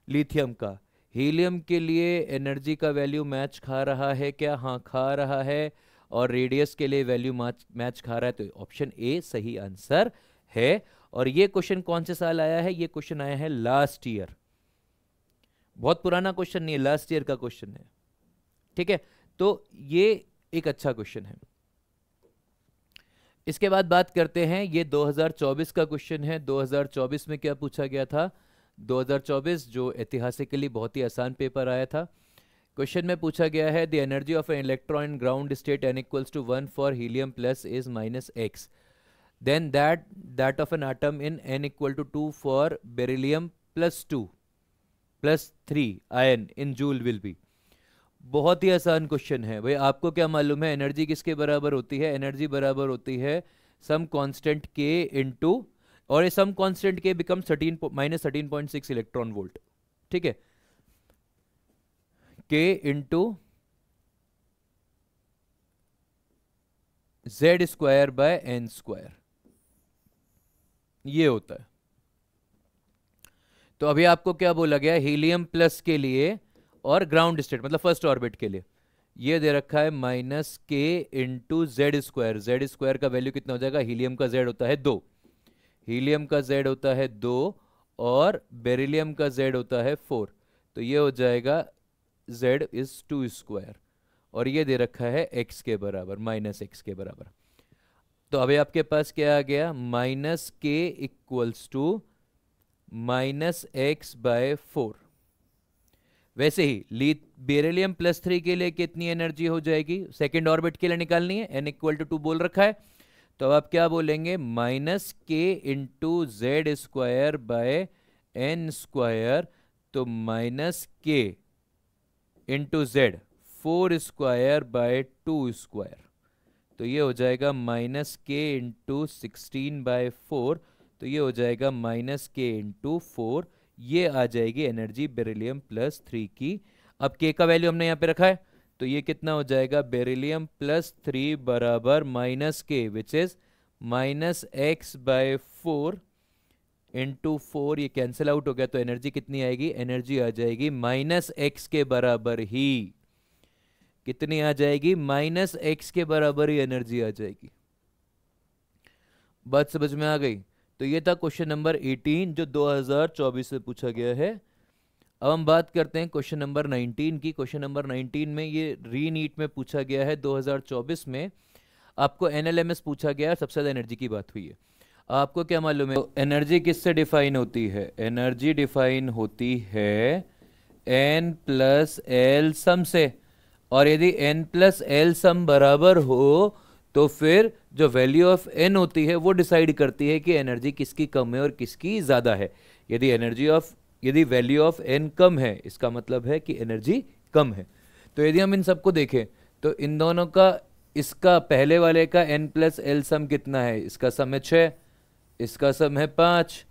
A: लिथियम का। हीलियम के लिए एनर्जी का वैल्यू मैच खा रहा है क्या, हाँ खा रहा है। और रेडियस के लिए वैल्यू मैच खा रहा है, तो ऑप्शन ए सही आंसर है। और ये क्वेश्चन कौन से साल आया है, ये क्वेश्चन आया है लास्ट ईयर, बहुत पुराना क्वेश्चन नहीं है, लास्ट ईयर का क्वेश्चन है, ठीक है। तो ये एक अच्छा क्वेश्चन है। इसके बाद बात करते हैं, ये 2024 का क्वेश्चन है। 2024 में क्या पूछा गया था, 2024 जो ऐतिहासिकली बहुत ही आसान पेपर आया था। क्वेश्चन में पूछा गया है the energy of an electron in ground state n equals to 1 for helium plus is -x, then that of an atom in n equal to 2 for beryllium +2 +3 ion in joule will be. बहुत ही आसान question है भाई। आपको क्या मालूम है energy किसके बराबर होती है? एनर्जी बराबर होती है सम कांस्टेंट k इनटू, और ये some constant k become -13.6 electron volt. ठीक है, k into z square by n square, ये होता है। तो अभी आपको क्या बोला गया? हीलियम प्लस के लिए और ग्राउंड स्टेट मतलब फर्स्ट ऑर्बिट के लिए ये दे रखा है -k into Z square. Z square का वैल्यू कितना हो जाएगा? हीलियम का z होता है 2, हीलियम का z होता है 2 और बेरिलियम का z होता है 4, तो ये हो जाएगा z इज 2 स्क्वायर, और ये दे रखा है x के बराबर, -x के बराबर। तो अभी आपके पास क्या आ गया? -k equals to -x/4। वैसे ही बेरिलियम +3 के लिए कितनी एनर्जी हो जाएगी? सेकेंड ऑर्बिट के लिए निकालनी है, n इक्वल टू 2 बोल रखा है, तो अब आप क्या बोलेंगे? -k into Z square by n square, तो -k into Z 4 square by 2 square, तो ये हो जाएगा -k इंटू 16/4, तो ये हो जाएगा -k इंटू 4, ये आ जाएगी एनर्जी बेरिलियम +3 की। अब k का वैल्यू हमने यहाँ पे रखा है, तो ये कितना हो जाएगा? बेरिलियम +3 बराबर -k which is -x/4 into 4, ये कैंसिल आउट हो गया, तो एनर्जी कितनी आएगी? एनर्जी आ जाएगी -x के बराबर ही। कितनी आ जाएगी? -x के बराबर ही एनर्जी आ जाएगी। बात समझ में आ गई? तो ये था क्वेश्चन नंबर 18 जो 2024 से पूछा गया है। अब हम बात करते हैं क्वेश्चन नंबर 19 की। क्वेश्चन नंबर 19 में ये रीनीट में पूछा गया है 2024 में। आपको NLMS पूछा गया, सबसे ज़्यादा एनर्जी की बात हुई है। आपको क्या मालूम है एनर्जी किससे डिफाइन होती है? एनर्जी डिफाइन होती है n + l सम से, और यदि n + l सम बराबर हो तो फिर जो वैल्यू ऑफ n होती है वो डिसाइड करती है कि एनर्जी किसकी कम है और किसकी ज़्यादा है। यदि वैल्यू ऑफ n कम है इसका मतलब है कि एनर्जी कम है। तो यदि हम इन सबको देखें तो इन दोनों का, इसका पहले वाले का n + l सम कितना है? इसका सम है 6, इसका सम है 5,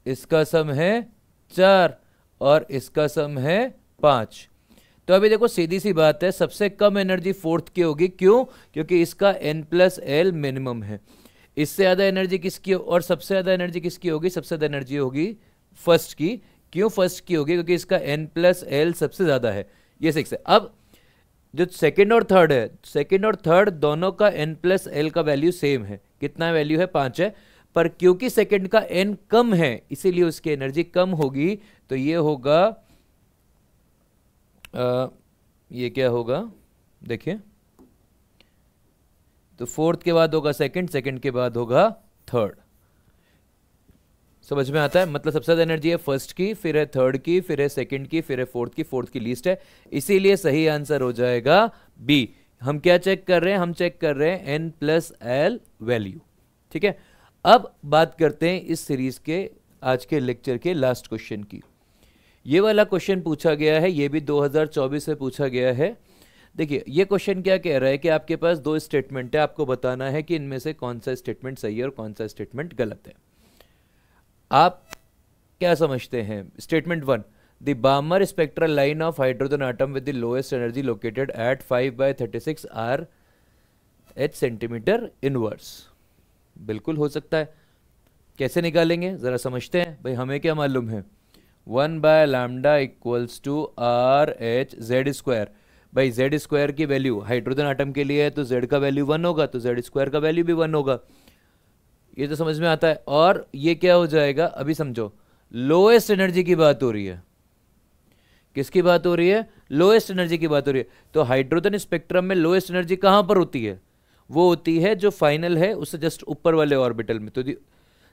A: इसका सम है 4 और इसका सम है 5। तो अभी देखो सीधी सी बात है, सबसे कम एनर्जी फोर्थ की होगी। क्यों? क्योंकि इसका n + l मिनिमम है। इससे ज़्यादा एनर्जी किसकी और सबसे ज़्यादा एनर्जी किसकी होगी? सबसे ज़्यादा एनर्जी होगी फर्स्ट की। क्यों फर्स्ट की होगी? क्योंकि इसका n + l सबसे ज़्यादा है, ये 6 है। अब जो सेकंड और थर्ड है, सेकंड और थर्ड दोनों का n + l का वैल्यू सेम है। कितना वैल्यू है? 5 है, पर क्योंकि सेकंड का n कम है इसीलिए उसकी एनर्जी कम होगी। तो ये होगा ये क्या होगा? देखिए, तो फोर्थ के बाद होगा सेकंड, सेकंड के बाद होगा थर्ड। समझ में आता है? मतलब सबसे ज्यादा एनर्जी है फर्स्ट की, फिर है थर्ड की, फिर है सेकंड की, फिर है फोर्थ की लीस्ट है। इसीलिए सही आंसर हो जाएगा बी। हम क्या चेक कर रहे हैं? हम चेक कर रहे हैं n + l वैल्यू। ठीक है, अब बात करते हैं इस सीरीज के आज के लेक्चर के लास्ट क्वेश्चन की। ये वाला क्वेश्चन पूछा गया है, ये भी 2024 से पूछा गया है। देखिए ये क्वेश्चन क्या कह रहा है कि आपके पास 2 स्टेटमेंट है, आपको बताना है कि इनमें से कौन सा स्टेटमेंट सही है और कौन सा स्टेटमेंट गलत है। आप क्या समझते हैं? Statement 1, the Balmer spectral line of hydrogen atom with the lowest energy located at 5/36 RH centimetre inverse. बिल्कुल हो सकता है। कैसे निकालेंगे जरा समझते हैं। भाई हमें क्या मालूम है? 1/λ equals to RH Z square. भाई जेड स्क्वायर की वैल्यू हाइड्रोजन आटम के लिए है तो जेड का वैल्यू 1 होगा, तो जेड स्क्वायर का वैल्यू भी 1 होगा। ये तो समझ में आता है। और ये क्या हो जाएगा? अभी समझो, लोएस्ट एनर्जी की बात हो रही है। किसकी बात हो रही है? लोएस्ट एनर्जी की बात हो रही है। तो हाइड्रोजन स्पेक्ट्रम में लोएस्ट एनर्जी कहां पर होती है? वो होती है जो फाइनल है उससे जस्ट ऊपर वाले ऑर्बिटल में। तो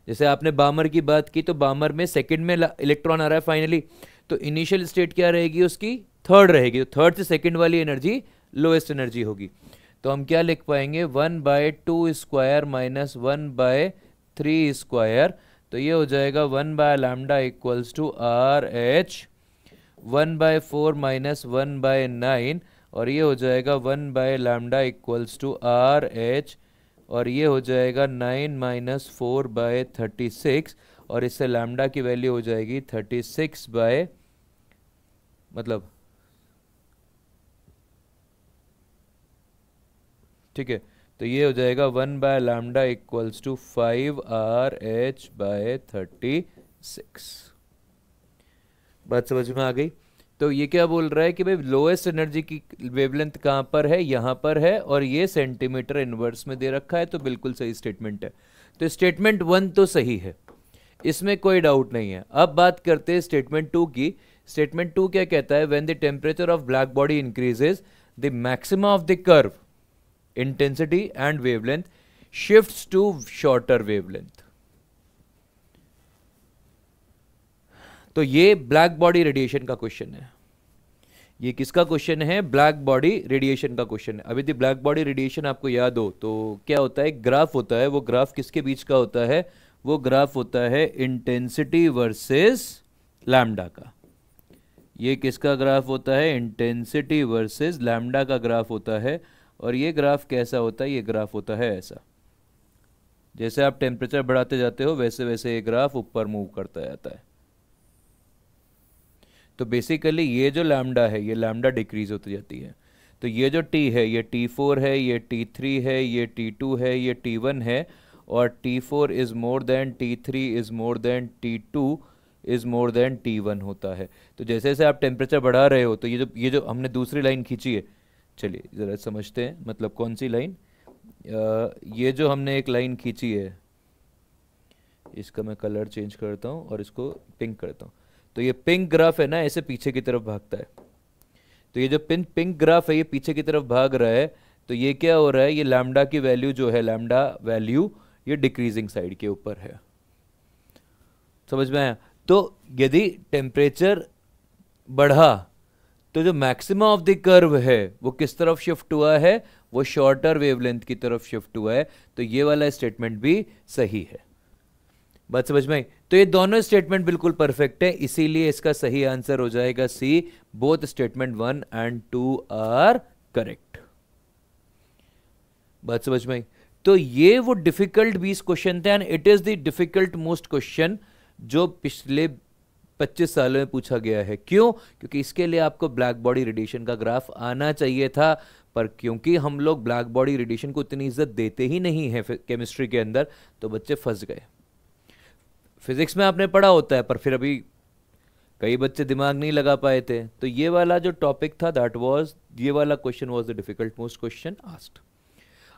A: जैसे आपने बामर की बात की, तो बामर में सेकंड में इलेक्ट्रॉन आ रहा है फाइनली, तो इनिशियल स्टेट क्या रहेगी उसकी, थर्ड रहेगी, तो थर्ड से सेकंड वाली एनर्जी लोएस्ट एनर्जी होगी। तो हम क्या लिख पाएंगे, 1/2² माइनस 1/3², तो ये हो जाएगा 1/λ इक्वल्स टू RH 1/4 माइनस 1/9, और ये हो जाएगा 1/λ इक्वल्स टू RH, और ये हो जाएगा 9 माइनस 4/36, और इससे लैम्डा की वैल्यू हो जाएगी 36 बाय, मतलब ठीक है, तो ये हो जाएगा 1/λ इक्वल्स टू 5RH/36। बात समझ में आ गई। तो ये क्या बोल रहा है कि भाई लोएस्ट एनर्जी की वेवलेंथ कहाँ पर है, यहाँ पर है, और ये सेंटीमीटर इनवर्स में दे रखा है, तो बिल्कुल सही स्टेटमेंट है। तो स्टेटमेंट 1 तो सही है, इसमें कोई डाउट नहीं है। अब बात करते हैं स्टेटमेंट 2 की। स्टेटमेंट 2 क्या कहता है, when the temperature of black body increases the maximum of the curve intensity and wavelength shifts to shorter wavelength. तो ये ब्लैक बॉडी रेडिएशन का क्वेश्चन है। ये किसका क्वेश्चन है, ब्लैक बॉडी रेडिएशन का क्वेश्चन है। अभी ब्लैक बॉडी रेडिएशन आपको याद हो तो क्या होता है, ग्राफ होता है, वो ग्राफ किसके बीच का होता है, वो ग्राफ होता है इंटेंसिटी वर्सेस लैम्डा का। ये किसका ग्राफ होता है, इंटेंसिटी वर्सेस लैम्डा का ग्राफ होता है। और ये ग्राफ कैसा होता है, ये ग्राफ होता है ऐसा, जैसे आप टेम्परेचर बढ़ाते जाते हो वैसे वैसे ये ग्राफ ऊपर मूव करता जाता है। तो बेसिकली ये जो लैम्डा है, ये लैम्डा डिक्रीज होती जाती है। तो ये जो T है, ये T4 है, ये T3 है, ये T2 है, ये T1 है, और T4 is more than T3 is more than T2 is more than T1 होता है। तो जैसे जैसे आप टेम्परेचर बढ़ा रहे हो, तो ये जो हमने दूसरी लाइन खींची है, चलिए ज़रा समझते हैं, मतलब कौन सी लाइन, ये जो हमने एक लाइन खींची है, इसका मैं कलर चेंज करता हूँ और इसको पिंक करता हूँ। तो ये पिंक ग्राफ है ना, ऐसे पीछे की तरफ भागता है। तो ये जो पिंक ग्राफ है, ये पीछे की तरफ भाग रहा है। तो ये क्या हो रहा है, ये लैम्डा की वैल्यू जो है, लैम्डा वैल्यू ये डिक्रीजिंग साइड के ऊपर है। समझ में आया। तो यदि टेम्परेचर बढ़ा तो जो मैक्सिमम ऑफ द कर्व है वो किस तरफ शिफ्ट हुआ है, वो शॉर्टर वेवलेंथ की तरफ शिफ्ट हुआ है। तो ये वाला स्टेटमेंट भी सही है। बात समझ में आई। तो ये दोनों स्टेटमेंट बिल्कुल परफेक्ट है, इसीलिए इसका सही आंसर हो जाएगा C, both statement 1 and 2 are correct. बात समझ में आई। तो ये वो डिफिकल्ट 20 क्वेश्चन थे, and it is the difficult most question जो पिछले 25 सालों में पूछा गया है। क्यों? क्योंकि इसके लिए आपको ब्लैक बॉडी रेडिएशन का ग्राफ आना चाहिए था, पर क्योंकि हम लोग ब्लैक बॉडी रेडिएशन को इतनी इज्जत देते ही नहीं है केमिस्ट्री के अंदर, तो बच्चे फंस गए। फिजिक्स में आपने पढ़ा होता है, पर फिर अभी कई बच्चे दिमाग नहीं लगा पाए थे। तो ये वाला जो टॉपिक था, दैट वाज, ये वाला question was the difficult most question asked.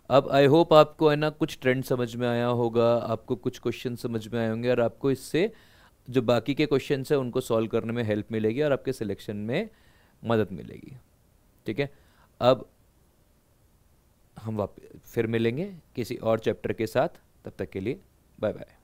A: अब आई होप आपको है ना कुछ ट्रेंड समझ में आया होगा, आपको कुछ क्वेश्चन समझ में आए होंगे, और आपको इससे जो बाकी के क्वेश्चन है उनको सॉल्व करने में हेल्प मिलेगी और आपके सिलेक्शन में मदद मिलेगी। ठीक है, अब हम फिर मिलेंगे किसी और चैप्टर के साथ। तब तक के लिए बाय बाय।